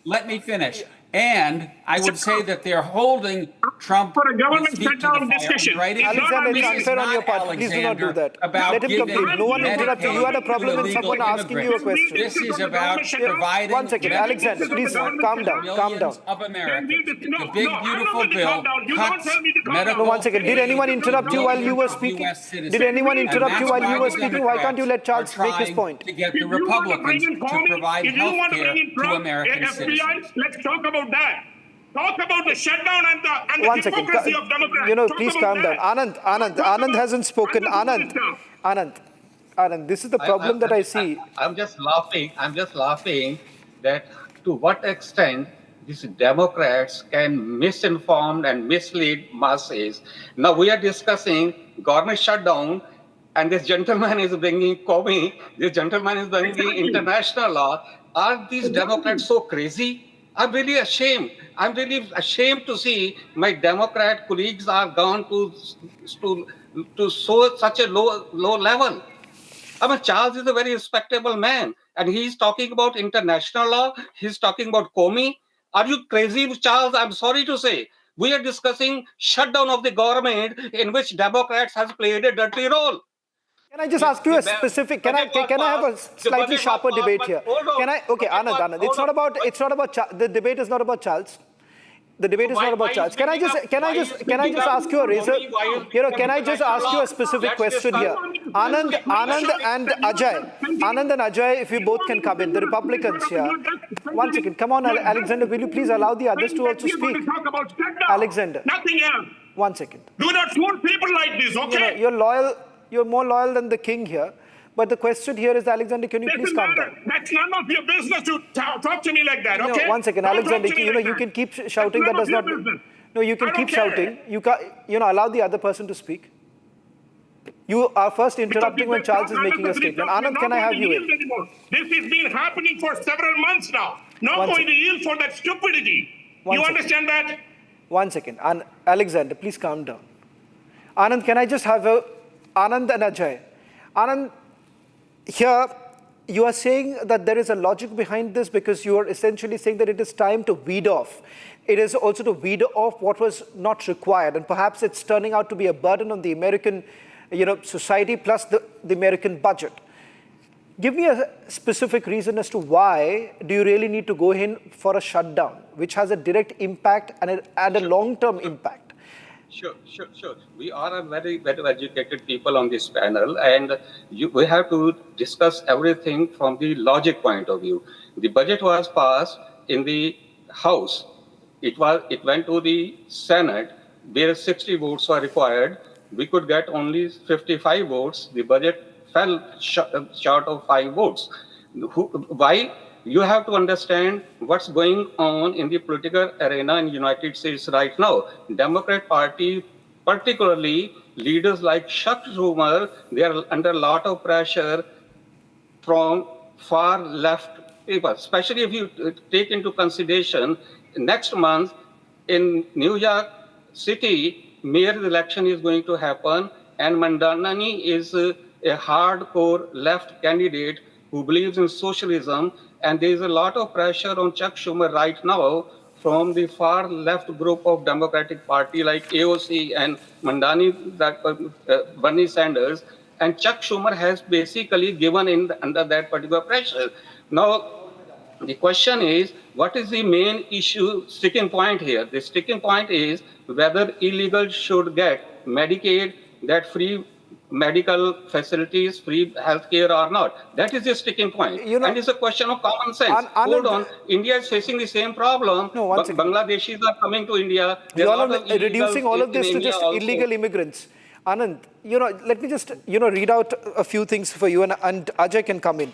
Let me finish. And I would say that they're holding Trump for a government shutdown discussion. Right? Alexander, it's unfair on your part. Please do not do that. Let him complete. No one interrupted. You had a problem with someone asking you a question. This is about providing. One second, Alexander, please calm down. Calm down. Of America. The big beautiful bill cuts medical. No, one second. Did anyone interrupt you while you were speaking? Did anyone interrupt you while you were speaking? Why can't you let Charles make his point? To get the Republicans to provide health care to American citizens. Let's talk about that. Talk about the shutdown and the One second. hypocrisy of Democrats. Please calm down. Anand hasn't spoken. Anand, this is the problem that I see. I'm just laughing that to what extent these Democrats can misinform and mislead masses. Now we are discussing government shutdown, and this gentleman is bringing Comey, this gentleman is bringing international law. Are these Democrats so crazy? I'm really ashamed. I'm really ashamed to see my Democrat colleagues are gone to such a low level. I mean, Charles is a very respectable man, and he's talking about international law. He's talking about Comey. Are you crazy, Charles? I'm sorry to say. We are discussing shutdown of the government in which Democrats has played a dirty role. Can I just ask you a specific? Can I have a slightly sharper debate here? Can I? Okay, Anand. It's not about. The debate is not about Charles. The debate is not about Charles. Can I just ask you a razor? Can I just ask you a specific question here? Anand and Ajay, if you both can come in, the Republicans here. One second. Come on, Alexander. Will you please allow the others to also speak? Alexander. Nothing else. 1 second. Do not fool people like this, okay? You're loyal. You're more loyal than the king here. But the question here is, Alexander, can you please calm down? That's none of your business to talk to me like that, okay? No, 1 second, Alexander, you can keep shouting. That does not... No, you can keep shouting. You allow the other person to speak. You are first interrupting when Charles is making a statement. Anand, can I have you in? This has been happening for several months now. Not going to yield for that stupidity. You understand that? 1 second. Alexander, please calm down. Anand, can I just have Anand and Ajay. Anand, here you are saying that there is a logic behind this because you are essentially saying that it is time to weed off. It is also to weed off what was not required, and perhaps it's turning out to be a burden on the American, society plus the American budget. Give me a specific reason as to why do you really need to go in for a shutdown, which has a direct impact and a long-term impact. Sure. We are a very educated people on this panel, and we have to discuss everything from the logic point of view. The budget was passed in the House. It went to the Senate, where 60 votes were required. We could get only 55 votes. The budget fell short of 5 votes. Why? You have to understand what's going on in the political arena in the United States right now. Democrat Party, particularly leaders like Chuck Schumer, they are under a lot of pressure from far left people, especially if you take into consideration next month in New York City, mayor's election is going to happen, and Mandani is a hardcore left candidate who believes in socialism, and there is a lot of pressure on Chuck Schumer right now from the far left group of Democratic Party like AOC and Mandani, Bernie Sanders, and Chuck Schumer has basically given in under that particular pressure. Now, the question is, what is the main issue, sticking point here? The sticking point is whether illegals should get Medicaid, that free medical facilities, free healthcare or not. That is the sticking point. And it's a question of common sense. Hold on, India is facing the same problem. No, Bangladeshis are coming to India. You all are reducing all of this to just illegal immigrants. Anand, let me just, read out a few things for you, and Ajay can come in.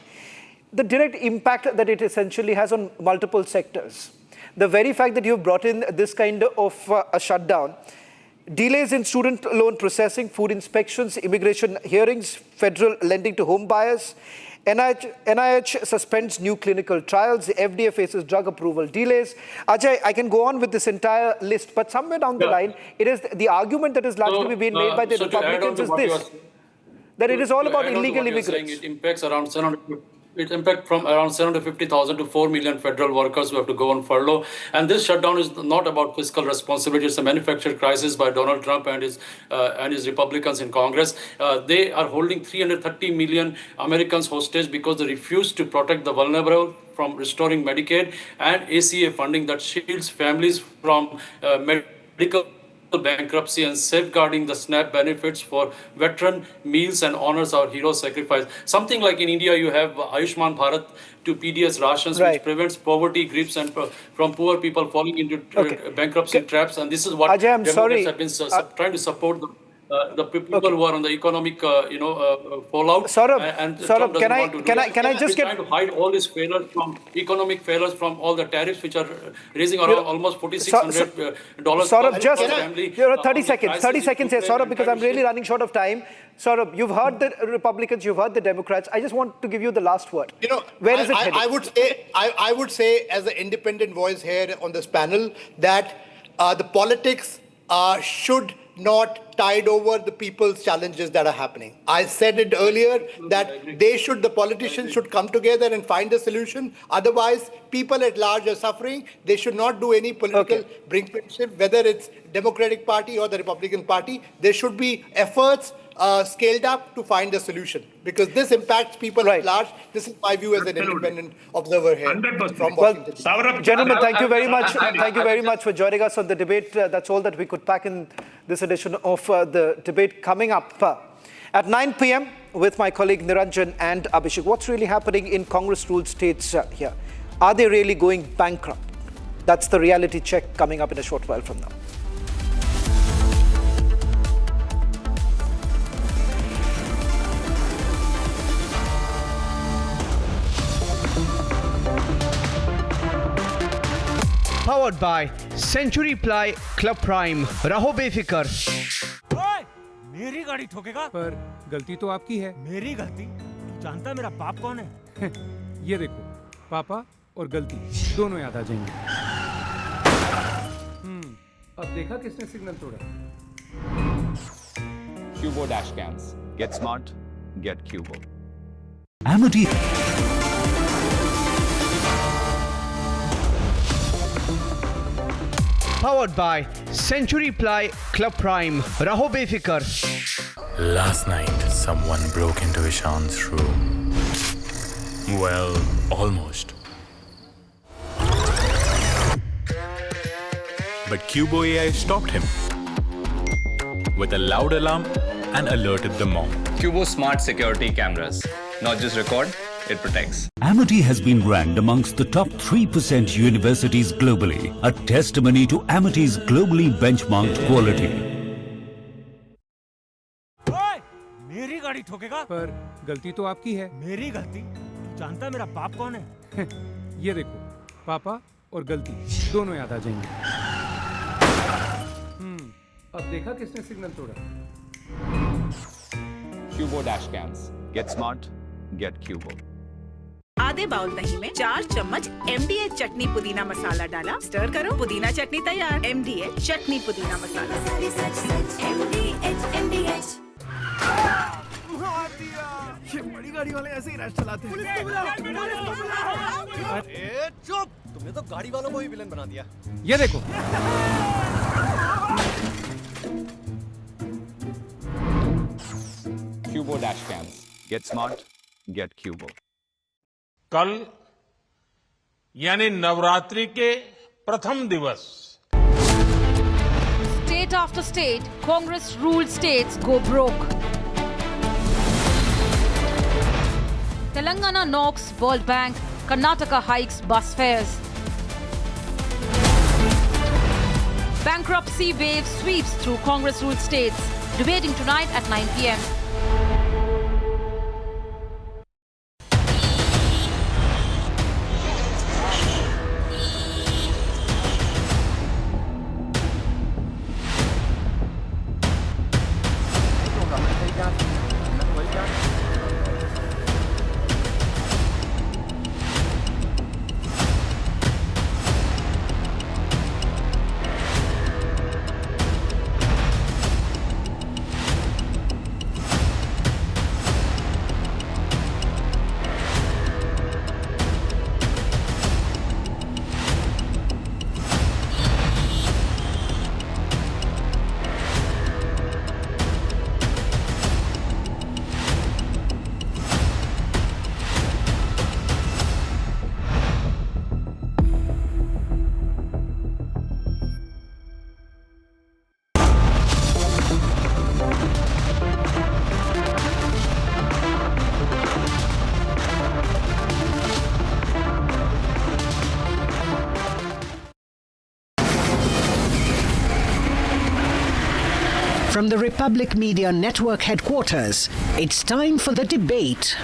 The direct impact that it essentially has on multiple sectors. The very fact that you've brought in this kind of a shutdown, delays in student loan processing, food inspections, immigration hearings, federal lending to home buyers, NIH suspends new clinical trials, the FDA faces drug approval delays. Ajay, I can go on with this entire list, but somewhere down the line, it is the argument that is largely being made by the Republicans is this, that it is all about illegal immigrants. It impacts around 700. It impacts from around 750,000 to 4 million federal workers who have to go on furlough. And this shutdown is not about fiscal responsibility. It's a manufactured crisis by Donald Trump and his Republicans in Congress. They are holding 330 million Americans hostage because they refuse to protect the vulnerable from restoring Medicaid and ACA funding that shields families from medical bankruptcy and safeguarding the SNAP benefits for veteran meals and honors our heroes' sacrifice. Something like in India, you have Ayushman Bharat to PDS rations, which prevents poverty, griefs, and from poor people falling into bankruptcy traps. And this is what Ajay, Democrats have been trying to support the people who are on the economic, fallout. Saurabh, can I just trying to hide all these failures from economic failures from all the tariffs which are raising around almost $4,600 Saurabh, just family. 30 seconds here, Saurabh, because I'm really running short of time. Saurabh, you've heard the Republicans, you've heard the Democrats. I just want to give you the last word. Where is it headed? I would say, as an independent voice here on this panel, that the politics should not tide over the people's challenges that are happening. I said it earlier that the politicians should come together and find a solution. Otherwise, people at large are suffering. They should not do any political brinkmanship, whether it's Democratic Party or the Republican Party. There should be efforts scaled up to find a solution, because this impacts people at large. This is my view as an independent observer here from Washington. Gentlemen, thank you very much. Thank you very much for joining us on the debate. That's all that we could pack in this edition of the debate. Coming up at 9 p.m. with my colleague Niranjan and Abhishek. What's really happening in Congress-ruled states here? Are they really going bankrupt? That's the reality check coming up in a short while from now. Powered by Century Ply Club Prime. रहो बेफिक्र। मेरी गाड़ी ठोकेगा? पर गलती तो आपकी है। मेरी गलती? तू जानता है मेरा बाप कौन है? ये देखो, पापा और गलती दोनों याद आ जाएंगे। अब देखा किसने सिग्नल तोड़ा? Cubo dash cams. Get smart, get Cubo. Amity. Powered by Century Ply Club Prime. Raho befikar. Last night, someone broke into Ishan's room. Well, almost. But Cubo AI stopped him with a loud alarm and alerted the mom. Cubo smart security cameras. Not just record, it protects. Amity has been ranked amongst the top 3% universities globally, a testimony to Amity's globally benchmarked quality. मेरी गाड़ी ठोकेगा? पर गलती तो आपकी है। मेरी गलती? तू जानता है मेरा बाप कौन है? ये देखो, पापा और गलती दोनों याद आ जाएंगे। अब देखा किसने सिग्नल तोड़ा? Cubo dash cams. Get smart, get Cubo. आधे बाउल दही में 4 चम्मच MDH चटनी पुदीना मसाला डाला, स्टर करो, पुदीना चटनी तैयार। MDH चटनी पुदीना मसाला। MDH। ये बड़ी गाड़ी वाले ऐसे ही रैश चलाते हैं। चुप! तुमने तो गाड़ी वालों को ही विलन बना दिया। ये देखो। Cubo dash cams. Get smart, get Cubo. कल यानी नवरात्रि के प्रथम दिवस State after state, Congress-ruled states go broke. Telangana knocks World Bank, Karnataka hikes bus fares. Bankruptcy wave sweeps through Congress-ruled states, debating tonight at 9 p.m. From the Republic Media Network headquarters, it's time for the debate.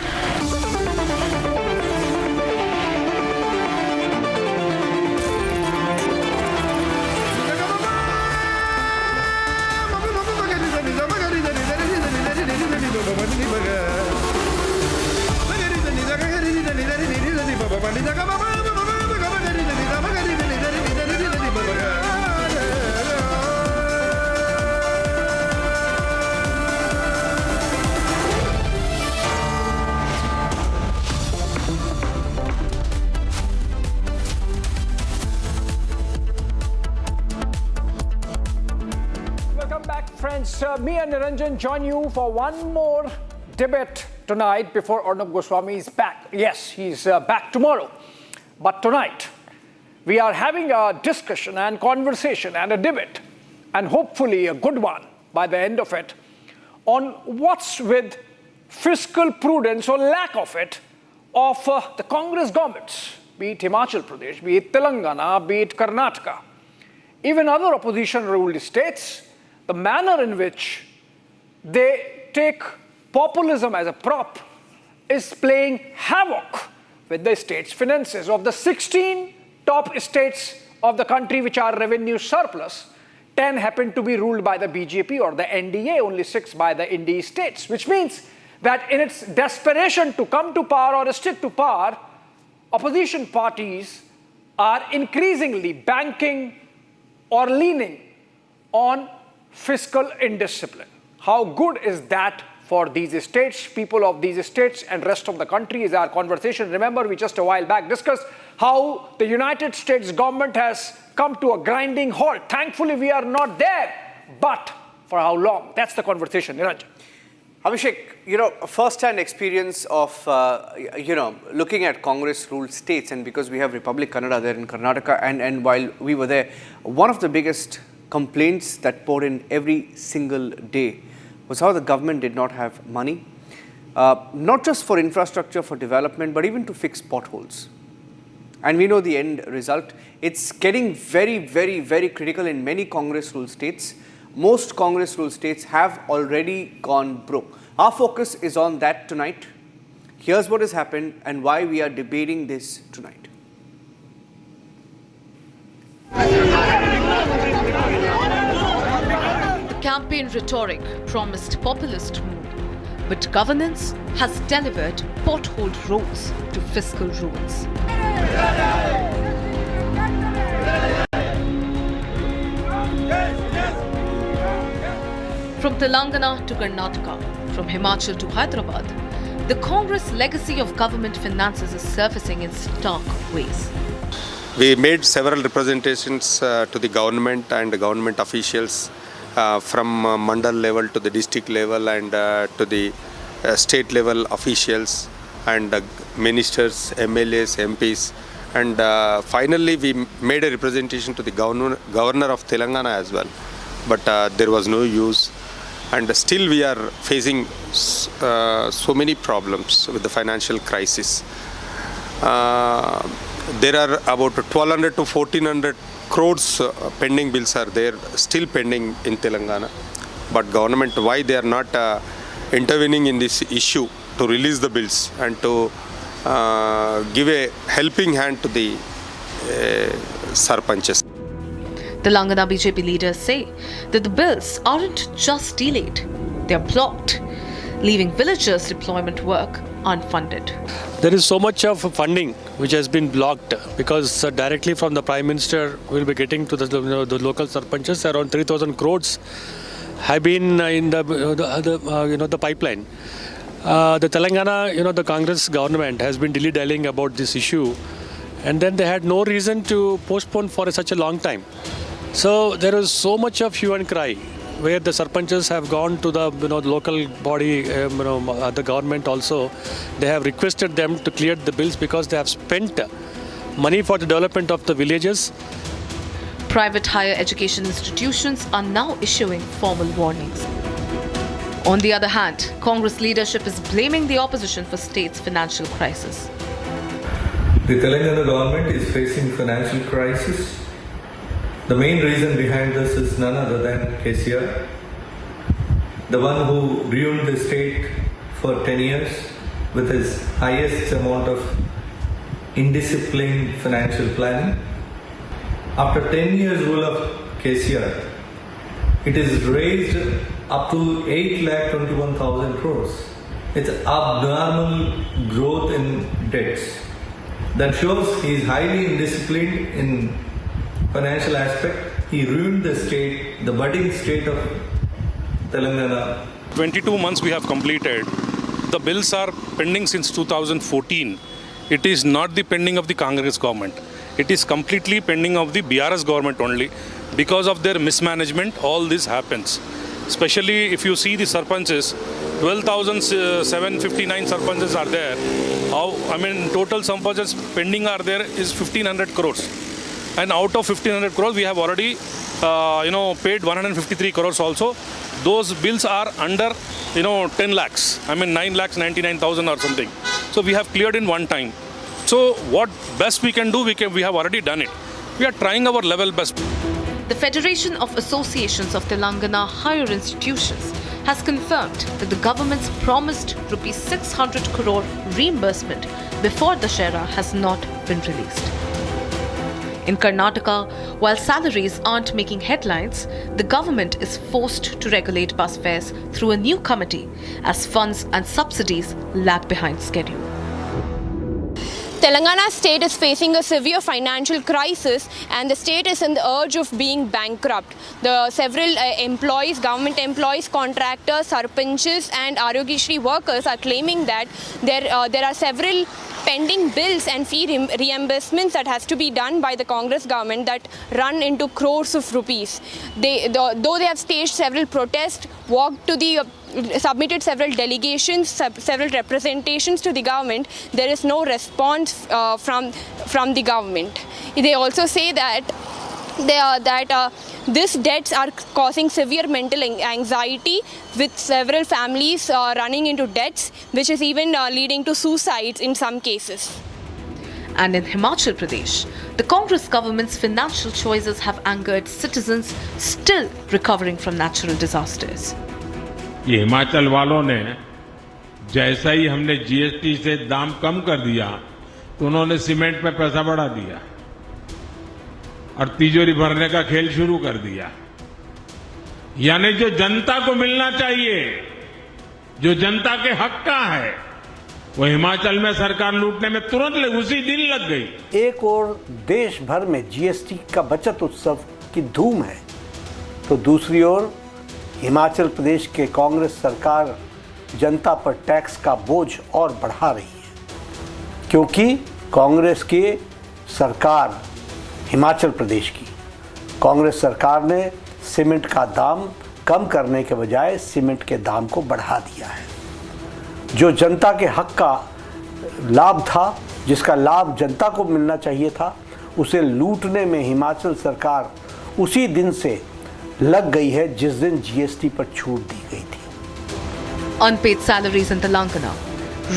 Me and Niranjan join you for one more debate tonight before Arnab Goswami is back. Yes, he's back tomorrow. But tonight, we are having a discussion and conversation and a debate, and hopefully a good one by the end of it, on what's with fiscal prudence or lack of it of the Congress governments, be it Himachal Pradesh, be it Telangana, be it Karnataka, even other opposition-ruled states. The manner in which they take populism as a prop is playing havoc with the state's finances. Of the 16 top states of the country which are revenue surplus, 10 happen to be ruled by the BJP or the NDA, only 6 by the Indie states, which means that in its desperation to come to power or stick to power, opposition parties are increasingly banking or leaning on fiscal indiscipline. How good is that for these states, people of these states and rest of the country is our conversation. Remember, we just a while back discussed how the United States government has come to a grinding halt. Thankfully, we are not there. But for how long? That's the conversation. Niranjan. Abhishek, first-hand experience of, looking at Congress-ruled states, and because we have Republic Kannada there in Karnataka, and while we were there, one of the biggest complaints that poured in every single day was how the government did not have money, not just for infrastructure, for development, but even to fix potholes. And we know the end result. It's getting very, very, very critical in many Congress-ruled states. Most Congress-ruled states have already gone broke. Our focus is on that tonight. Here's what has happened and why we are debating this tonight. Campaign rhetoric promised populist mood. But governance has delivered potholed roads to fiscal ruins. From Telangana to Karnataka, from Himachal to Hyderabad, the Congress legacy of government finances is surfacing in stark ways. We made several representations to the government and government officials from mandal level to the district level and to the state level officials and ministers, MLAs, MPs. And finally we made a representation to the governor of Telangana as well. But there was no use. And still we are facing so many problems with the financial crisis. There are about 1,200 to 1,400 crores pending bills are there, still pending in Telangana. But government, why they are not intervening in this issue to release the bills and to give a helping hand to the sarpanches. Telangana BJP leaders say that the bills aren't just delayed, they're blocked, leaving villagers' deployment work unfunded. There is so much of funding which has been blocked because directly from the Prime Minister will be getting to the local sarpanches. Around 3,000 crores have been in the pipeline. The Telangana, the Congress government has been dilly-dallying about this issue, and then they had no reason to postpone for such a long time. So there is so much of hue and cry where the sarpanches have gone to the local body, the government also. They have requested them to clear the bills because they have spent money for the development of the villages. Private higher education institutions are now issuing formal warnings. On the other hand, Congress leadership is blaming the opposition for state's financial crisis. The Telangana government is facing financial crisis. The main reason behind this is none other than KCR, the one who ruined the state for 10 years with his highest amount of indisciplined financial planning. After 10 years rule of KCR, it is raised up to 8,21,000 crores. It's abnormal growth in debts. That shows he is highly indisciplined in financial aspect. He ruined the state, the budding state of Telangana. 22 months we have completed. The bills are pending since 2014. It is not the pending of the Congress government. It is completely pending of the BRS government only. Because of their mismanagement, all this happens. Especially if you see the sarpanches, 12,759 sarpanches are there. Total sarpanches pending are there is 1,500 crores. And out of 1,500 crores, we have already, paid 153 crores also. Those bills are under, 10 lakhs. 9 lakhs 99,000 or something. So we have cleared in one time. So what best we can do, we have already done it. We are trying our level best. The Federation of Associations of Telangana Higher Institutions has confirmed that the government's promised rupees 600 crore reimbursement before Dussehra has not been released. In Karnataka, while salaries aren't making headlines, the government is forced to regulate bus fares through a new committee as funds and subsidies lag behind schedule. Telangana state is facing a severe financial crisis and the state is on the urge of being bankrupt. The several employees, government employees, contractors, sarpanches and Arogyashri workers are claiming that there are several pending bills and fee reimbursements that has to be done by the Congress government that run into crores of rupees. Though they have staged several protests, submitted several delegations, several representations to the government, there is no response from the government. They also say that these debts are causing severe mental anxiety with several families running into debts, which is even leading to suicides in some cases. And in Himachal Pradesh, the Congress government's financial choices have angered citizens still recovering from natural disasters. ये हिमाचल वालों ने जैसा ही हमने GST से दाम कम कर दिया तो उन्होंने सीमेंट पे पैसा बढ़ा दिया और तिजोरी भरने का खेल शुरू कर दिया। यानी जो जनता को मिलना चाहिए जो जनता के हक का है वो हिमाचल में सरकार लूटने में तुरंत उसी दिन लग गई। एक और देश भर में जीएसटी का बचत उत्सव की धूम है, तो दूसरी ओर हिमाचल प्रदेश के कांग्रेस सरकार जनता पर टैक्स का बोझ और बढ़ा रही है, क्योंकि कांग्रेस की सरकार हिमाचल प्रदेश की कांग्रेस सरकार ने सीमेंट का दाम कम करने के बजाय सीमेंट के दाम को बढ़ा दिया है। जो जनता के हक का लाभ था, जिसका लाभ जनता को मिलना चाहिए था, उसे लूटने में हिमाचल सरकार उसी दिन से लग गई है जिस दिन जीएसटी पर छूट दी गई थी। Unpaid salaries in Telangana,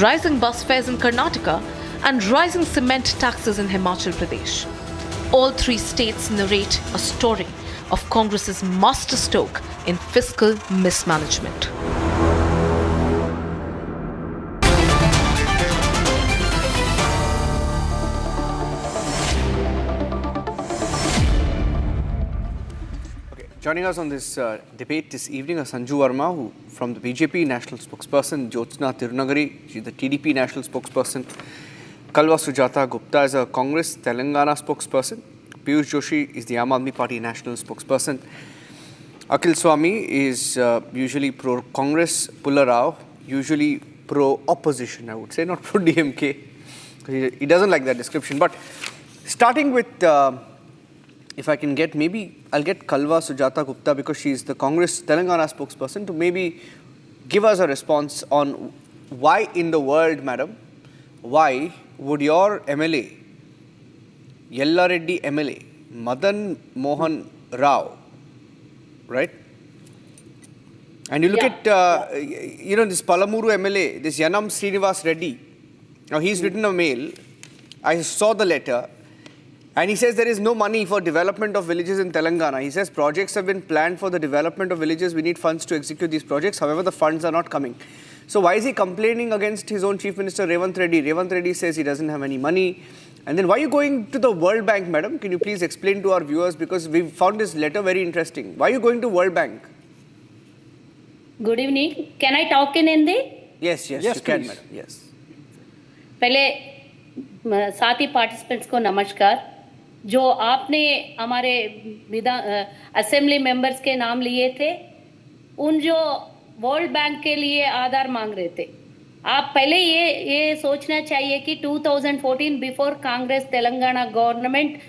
rising bus fares in Karnataka, and rising cement taxes in Himachal Pradesh. All three states narrate a story of Congress's masterstroke in fiscal mismanagement. Joining us on this debate this evening are Sanju Verma, who from the BJP national spokesperson, Jyotsna Tirunagari, she's the TDP national spokesperson, Kalwa Sujata Gupta is a Congress Telangana spokesperson, Piyush Joshi is the Aam Aadmi Party national spokesperson, Akhil Swami is usually pro-Congress, Pulla Rao, usually pro-opposition, I would say, not pro-DMK. He doesn't like that description. But starting with... if I can get, maybe I'll get Kalwa Sujata Gupta, because she's the Congress Telangana spokesperson, to maybe give us a response on why in the world, madam, why would your MLA, Yella Reddy MLA, Madan Mohan Rao, right? And you look at, this Palamuru MLA, this Yanam Srinivas Reddy. Now, he's written a mail. I saw the letter. And he says there is no money for development of villages in Telangana. He says projects have been planned for the development of villages. We need funds to execute these projects. However, the funds are not coming. So why is he complaining against his own Chief Minister, Revolt Reddy? Revolt Reddy says he doesn't have any money. And then why are you going to the World Bank, madam? Can you please explain to our viewers? Because we found this letter very interesting. Why are you going to World Bank? Good evening. Can I talk in Hindi? Yes, you can, madam. Yes. पहले साथी participants को नमस्कार। जो आपने हमारे assembly members के नाम लिए थे, उन जो वर्ल्ड बैंक के लिए आधार मांग रहे थे, आप पहले ये सोचना चाहिए कि 2014 बिफोर कांग्रेस तेलंगाना गवर्नमेंट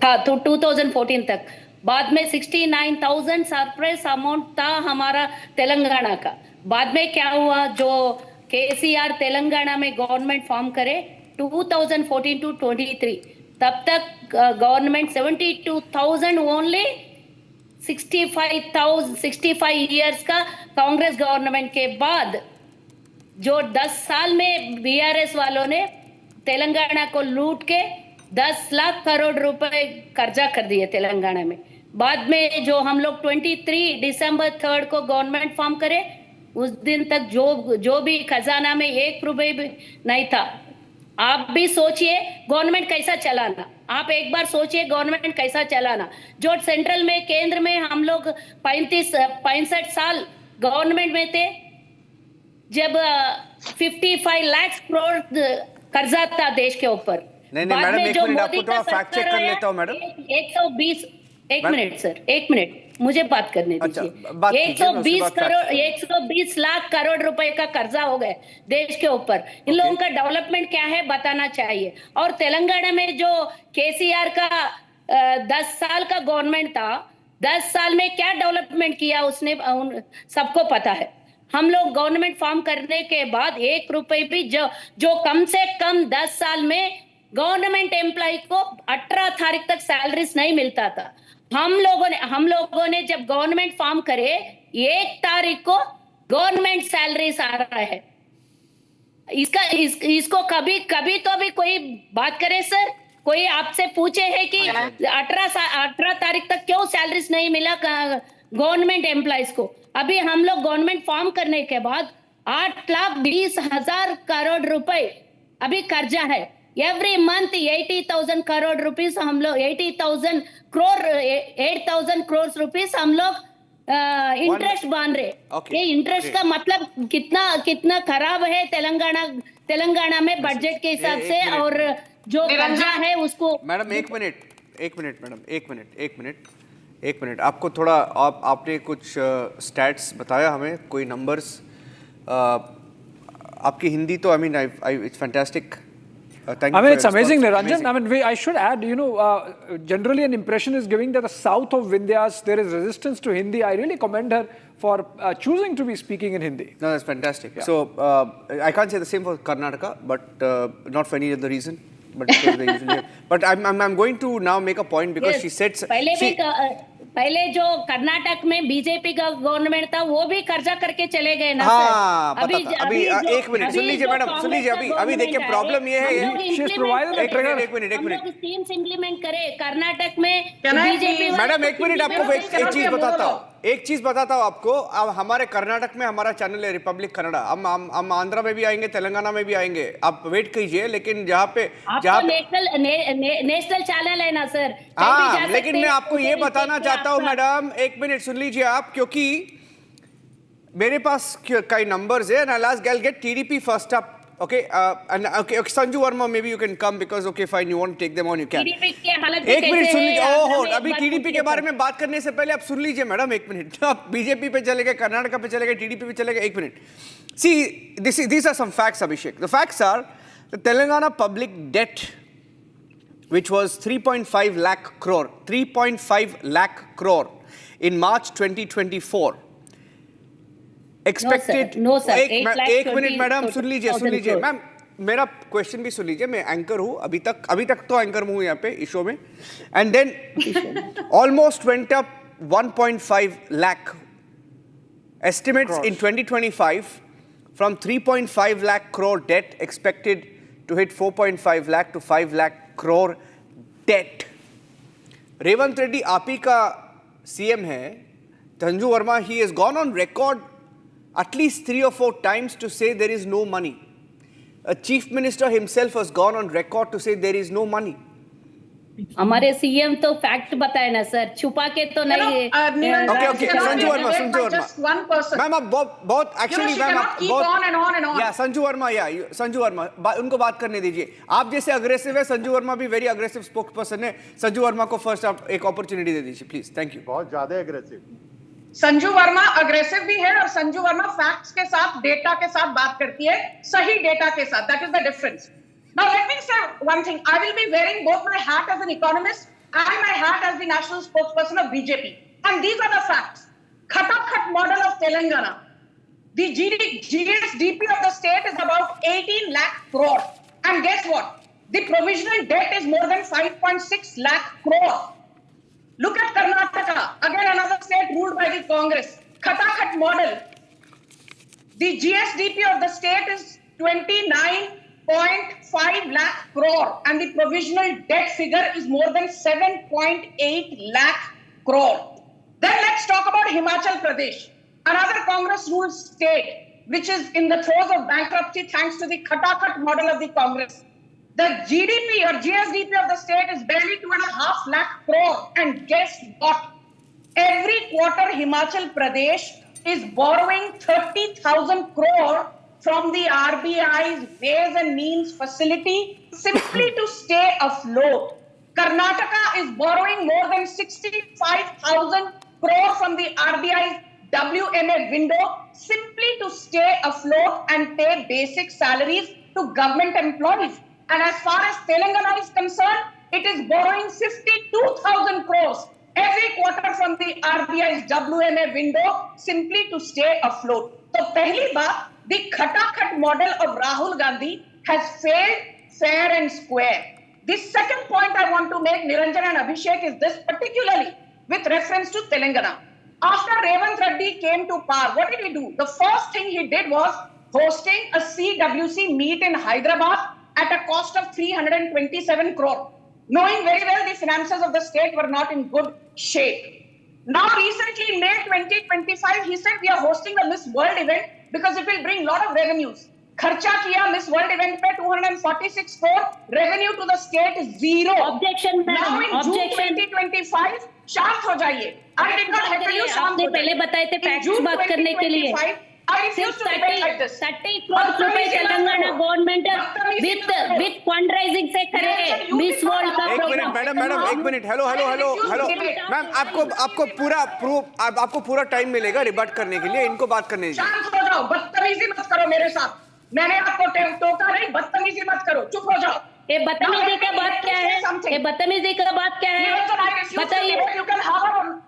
था, तो 2014 तक, बाद में 69,000 सरप्राइज अमाउंट था हमारा तेलंगाना का। बाद में क्या हुआ, जो केसीआर तेलंगाना में गवर्नमेंट फॉर्म करे 2014 to 23, तब तक गवर्नमेंट 72,000 ओनली 65 इयर्स का कांग्रेस गवर्नमेंट के बाद जो 10 साल में बीआरएस वालों ने तेलंगाना को लूट के 10 लाख करोड़ रुपए कर्जा कर दिए तेलंगाना में। बाद में जो हम लोग 23 दिसंबर 3 को गवर्नमेंट फॉर्म करे, उस दिन तक जो भी खजाना में 1 रुपए भी नहीं था। आप भी सोचिए गवर्नमेंट कैसा चलाना, आप एक बार सोचिए गवर्नमेंट कैसा चलाना। जो सेंट्रल में, केंद्र में हम लोग 65 साल गवर्नमेंट में थे, जब 55 लाख करोड़ कर्जा था देश के ऊपर। नहीं मैडम, एक मिनट, आपको थोड़ा फैक्ट चेक कर लेता हूं मैडम। 120 एक मिनट सर, एक मिनट मुझे बात करने दीजिए। 120 लाख करोड़ रुपए का कर्जा हो गए देश के ऊपर। इन लोगों का डेवलपमेंट क्या है बताना चाहिए। और तेलंगाना में जो केसीआर का 10 साल का गवर्नमेंट था, 10 साल में क्या डेवलपमेंट किया उसने, सबको पता है। हम लोग गवर्नमेंट फॉर्म करने के बाद 1 रुपए भी जो कम से कम 10 साल में गवर्नमेंट एम्प्लॉय को 18 तारीख तक सैलरीज नहीं मिलता था। हम लोगों ने जब गवर्नमेंट फॉर्म करे 1 तारीख को गवर्नमेंट सैलरीज आ रहा है। इसको कभी तो भी कोई बात करे सर, कोई आपसे पूछे है कि 18 तारीख तक क्यों सैलरीज नहीं मिला गवर्नमेंट एम्प्लॉयज को। अभी हम लोग गवर्नमेंट फॉर्म करने के बाद 8,20,000 करोड़ रुपए अभी कर्जा है। एवरी मंथ 80,000 करोड़ रुपीस हम लोग 8,000 करोड़ रुपीस हम लोग इंटरेस्ट बांध रहे। ये इंटरेस्ट का मतलब कितना खराब है तेलंगाना में बजट के हिसाब से, और जो कर्जा है उसको। मैडम एक मिनट आपको थोड़ा आपने कुछ स्टैट्स बताया हमें, कोई नंबर्स। आपकी हिंदी तो it's fantastic. Thank you. I mean, it's amazing, Niranjan. I mean, I should add, generally an impression is giving that the south of Vindhyas, there is resistance to Hindi. I really commend her for choosing to be speaking in Hindi. No, that's fantastic. Yeah. So, I can't say the same for Karnataka, but not for any other reason. But because they usually have. But I'm going to now make a point because she said. पहले जो कर्नाटक में BJP का government था वो भी कर्जा करके चले गए ना। हाँ, अभी एक मिनट सुन लीजिए मैडम, सुन लीजिए। अभी देखिए प्रॉब्लम ये है, एक मिनट स्कीम्स इंप्लीमेंट करे कर्नाटक में बीजेपी। मैडम एक मिनट, आपको एक चीज बताता हूँ आपको। अब हमारे कर्नाटक में हमारा चैनल है रिपब्लिक कन्नड़ा, हम आंध्रा में भी आएंगे, तेलंगाना में भी आएंगे, आप वेट कीजिए। लेकिन जहाँ पे नेशनल चैनल है ना सर। हाँ, लेकिन मैं आपको ये बताना चाहता हूँ मैडम, एक मिनट सुन लीजिए आप, क्योंकि मेरे पास कई नंबर्स है। and I'll get TDP first up. Okay, okay, Sanju Verma, maybe you can come because okay, fine, you want to take them on, you can. TDP के हालत एक मिनट सुन लीजिए। ओहो, अभी TDP के बारे में बात करने से पहले आप सुन लीजिए मैडम, एक मिनट। आप बीजेपी पे चले गए, कर्नाटका पे चले गए, TDP पे चले गए, एक minute. See, these are some facts, Abhishek. The facts are the Telangana public debt, which was 3.5 lakh crore in March 2024. Expected. No sir. एक मिनट मैडम सुन लीजिए मैम, मेरा क्वेश्चन भी सुन लीजिए। मैं एंकर हूँ अभी तक तो एंकर हूँ यहाँ पे इस शो में। And then almost went up 1.5 lakh estimates in 2025 from 3.5 lakh crore debt expected to hit 4.5 lakh to 5 lakh crore debt. Revanth Reddy आप ही का सीएम है, Sanju Verma, he has gone on record at least 3 or 4 times to say there is no money. A chief minister himself has gone on record to say there is no money. हमारे CM तो fact बताए ना sir, छुपा के तो नहीं। Okay, Sanju Verma ma'am, आप बहुत एक्चुअली मैम आप बहुत या संजू वर्मा उनको बात करने दीजिए। आप जैसे अग्रेसिव है, संजू वर्मा भी वेरी अग्रेसिव स्पोक्स पर्सन है। संजू वर्मा को फर्स्ट आप एक अपॉर्चुनिटी दे दीजिए प्लीज। Thank you. बहुत ज्यादा अग्रेसिव संजू वर्मा अग्रेसिव भी है, और संजू वर्मा फैक्ट्स के साथ, डेटा के साथ बात करती है, सही डेटा के साथ। That is the difference. Now let me say one thing, I will be wearing both my hat as an economist and my hat as the national spokesperson of BJP, and these are the facts. Khatakhat model of Telangana, the GSDP of the state is about 18 lakh crore, and guess what, the provisional debt is more than 5.6 lakh crore. Look at Karnataka, again another state ruled by the Congress. Khatakhat model, the GSDP of the state is 29.5 lakh crore, and the provisional debt figure is more than 7.8 lakh crore. Then let's talk about Himachal Pradesh, another Congress ruled state which is in the throes of bankruptcy thanks to the Khatakhat model of the Congress. The GDP or GSDP of the state is barely 2.5 lakh crore, and guess what? Every quarter Himachal Pradesh is borrowing 30,000 crore from the RBI's Ways and Means facility simply to stay afloat. Karnataka is borrowing more than 65,000 crore from the RBI's WMA window simply to stay afloat and pay basic salaries to government employees. And as far as Telangana is concerned, it is borrowing 52,000 crores every quarter from the RBI's WMA window simply to stay afloat. So, pehli baat, the Khatakhat model of Rahul Gandhi has failed fair and square. The second point I want to make, Niranjan and Abhishek, is this, particularly with reference to Telangana. After Revolt Reddy came to power, what did he do? The first thing he did was hosting a CWC meet in Hyderabad at a cost of 327 crore, knowing very well the finances of the state were not in good shape. Now recently in May 2025, he said we are hosting a Miss World event because it will bring a lot of revenues. Kharcha kiya Miss World event pe 246 crore, revenue to the state is zero. Objection, Now in June 2025, शांत हो जाइए। I did not heckle you, शांत आपने हो पहले जाइए। बताए थे In फैक्ट्स June बात करने के लिए 2025, I refuse to debate like this. 30 crore रुपए Telangana government with fund rising से करेंगे मिस वर्ल्ड का एक मिनट प्रोग्राम। मैडम एक मिनट हेलो मैम आपको पूरा प्रूफ आपको पूरा टाइम मिलेगा रिबट करने के लिए, इनको बात करने दीजिए। शांत हो जाओ, बदतमीजी मत करो मेरे साथ। मैंने आपको टोका नहीं, बदतमीजी मत करो, चुप हो जाओ। ये बदतमीजी का बात क्या है? ये बदतमीजी का बात क्या है? बताइए।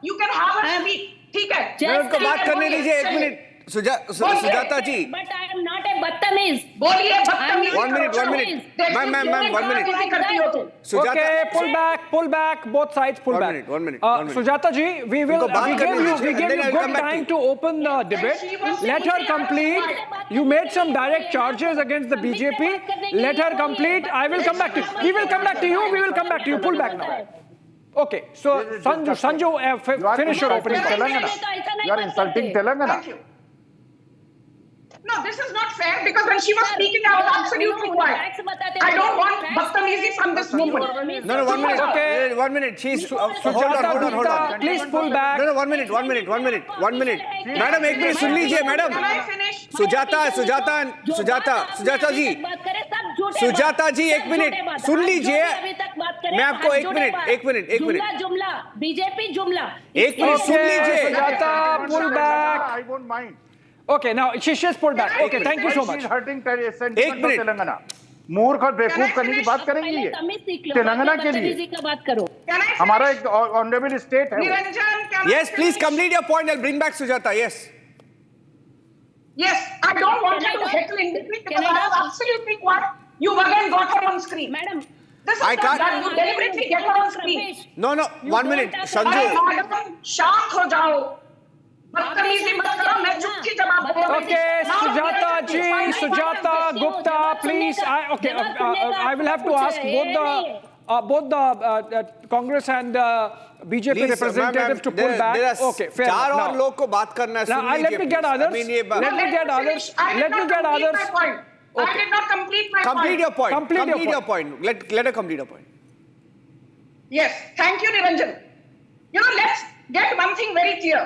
You can have a speak, ठीक है? उनको बात करने दीजिए, एक minute. Sujata ji, but I am not a बदतमीज। बोलिए बदतमीज। One minute, ma'am 1 minute। Okay, pull back, both sides pull back. One minute. Sujata ji, we give you good time to open the debate. Let her complete. You made some direct charges against the BJP. Let her complete. I will come back to you. We will come back to you. We will come back to you. Pull back now. Okay, so Sanju, finish your opening. You are insulting Telangana. Thank you. No, this is not fair because when she was speaking, I was absolutely quiet. I don't want bastamizi from this movement. No, 1 minute. Okay, 1 minute. She's hold on. Please pull back. No, 1 minute. Madam एक minute सुन लीजिए madam. Sujata जी एक minute सुन लीजिए। मैं आपको एक minute जुमला BJP जुमला एक मिनट सुन लीजिए। Sujata, pull back. I won't mind. Okay, now she's pulled back. Okay, thank you so much. She's hurting sentiment of Telangana. मूर्ख और बेवकूफ करने की बात करेंगे ये तेलंगाना के लिए। बात करो। हमारा एक ऑनरेबल स्टेट है। Yes, please complete your point. I'll bring back Sujata. Yes. Yes, I don't want you to heckle in between because I was absolutely quiet. You again got her on screen. Madam, this is I can't. that you deliberately get her on screen. No, 1 minute. Sanju. Madam शांत हो जाओ, बदतमीजी मत करो, मैं चुपकी जवाब दूंगा। Okay, Sujata Gupta, please. I will have to ask both the Congress and BJP Please, representatives to pull back. Okay, fair enough. 4 और लोग को बात करना है। Now, let me get others. Let me get others. I did not complete my point. Complete your point. Complete your point. Let her complete her point. Yes, thank you, Niranjan. Let's get one thing very clear.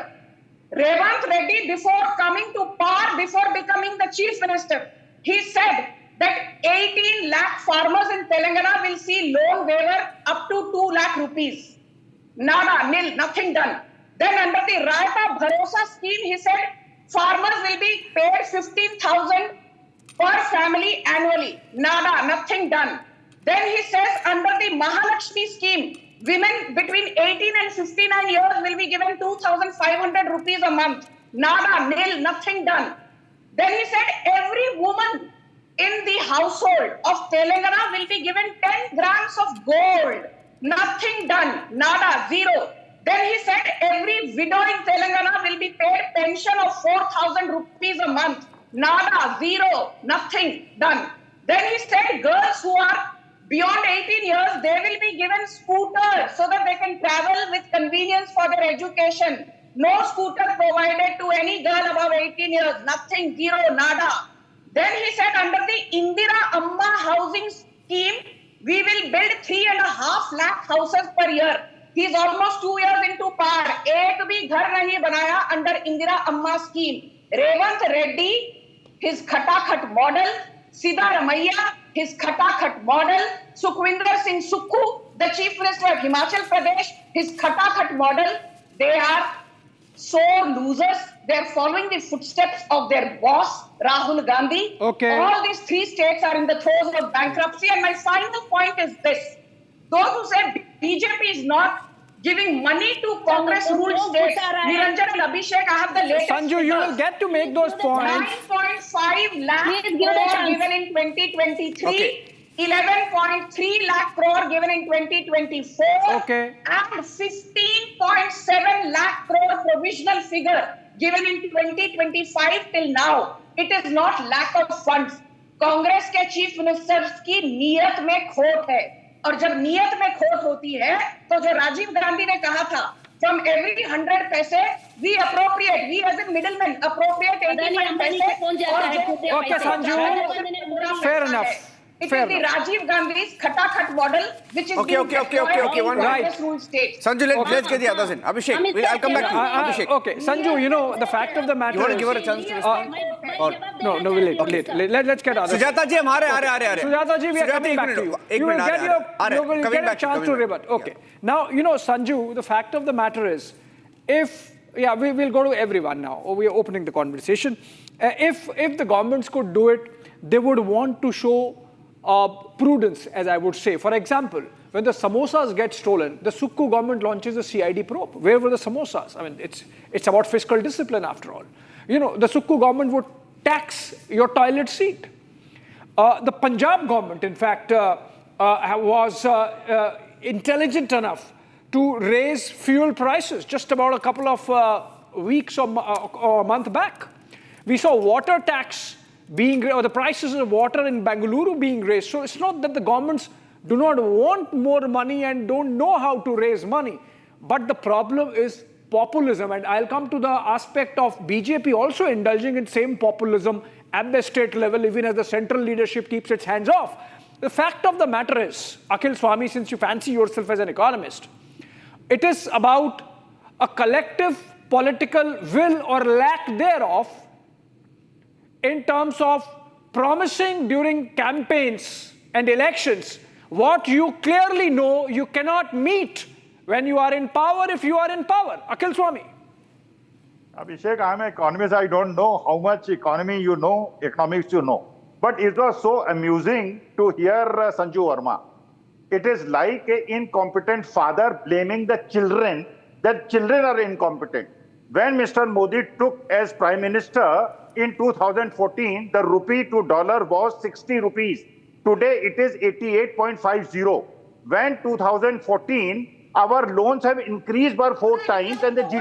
Revolt Reddy, before coming to power, before becoming the chief minister, he said that 18 lakh farmers in Telangana will see loan waiver up to 2 lakh rupees. Nada, nil, nothing done. Then under the Raita Bharosa scheme, he said farmers will be paid 15,000 per family annually. Nada, nothing done. Then he says under the Mahalakshmi scheme, women between 18 and 59 years will be given 2,500 rupees a month. Nada, nil, nothing done. Then he said every woman in the household of Telangana will be given 10 grams of gold. Nothing done. Nada, zero. Then he said every widow in Telangana will be paid pension of 4,000 rupees a month. Nada, zero, nothing done. Then he said girls who are beyond 18 years, they will be given scooters so that they can travel with convenience for their education. No scooter provided to any girl above 18 years. Nothing, zero, nada. Then he said under the Indira Amma housing scheme, we will build 3.5 lakh houses per year. He is almost 2 years into power. एक भी घर नहीं बनाया under Indira Amma scheme. Revolt Reddy, his खटाखट model, Siddharamaiah, his खटाखट model, Sukhwinder Singh Sukhu, the chief minister of Himachal Pradesh, his खटाखट model, they are sore losers. They are following the footsteps of their boss, Rahul Gandhi. Okay. All these 3 states are in the throes of bankruptcy. And my final point is this. Those who say BJP is not giving money to Congress-ruled states, Niranjan and Abhishek, I have the latest Sanju, you will get to make those points. 9.5 lakh crore given in 2023. Okay. 11.3 lakh crore given in 2024. Okay. And 15.7 lakh crore provisional figure given in 2025 till now. It is not lack of funds. Congress के chief minister की नीयत में खोट है, और जब नीयत में खोट होती है तो जो राजीव गांधी ने कहा था from every 100 पैसे we appropriate, we as a middleman appropriate 85 पैसे. Okay, Sanju, fair enough. It is the Rajiv Gandhi's Khatakhat model, which is being deployed in Congress rule states. Sanju, let's get the others in. Abhishek, I'll come back to you. Abhishek. Okay, Sanju, you know, the fact of the matter You want to is... give her a chance to respond? No, let's get others. Sujata ji, hum aa rahe. Sujata ji, we are coming back to you. You will get a chance to rebut. Okay. Now, you know, Sanju, the fact of the matter is, we will go to everyone now. We are opening the conversation. If the governments could do it, they would want to show prudence, as I would say. For example, when the samosas get stolen, the Sukku government launches a CID probe. Where were the samosas? I mean, it's about fiscal discipline after all. You know, the Sukku government would tax your toilet seat. The Punjab government, in fact, was intelligent enough to raise fuel prices just about a couple of weeks or a month back. We saw water tax or the prices of water in Bengaluru being raised. So it's not that the governments do not want more money and don't know how to raise money. But the problem is populism. And I'll come to the aspect of BJP also indulging in same populism at the state level, even as the central leadership keeps its hands off. The fact of the matter is, Akhil Swami, since you fancy yourself as an economist, it is about a collective political will or lack thereof in terms of promising during campaigns and elections what you clearly know you cannot meet when you are in power, if you are in power. Akhil Swami. Abhishek, I'm an economist. I don't know how much economics you know. But it was so amusing to hear Sanju Verma. It is like an incompetent father blaming the children that children are incompetent. When Mr. Modi took as Prime Minister in 2014, the rupee to dollar was 60 rupees. Today it is 88.50. When 2014, our loans have increased by 4 times and the GDP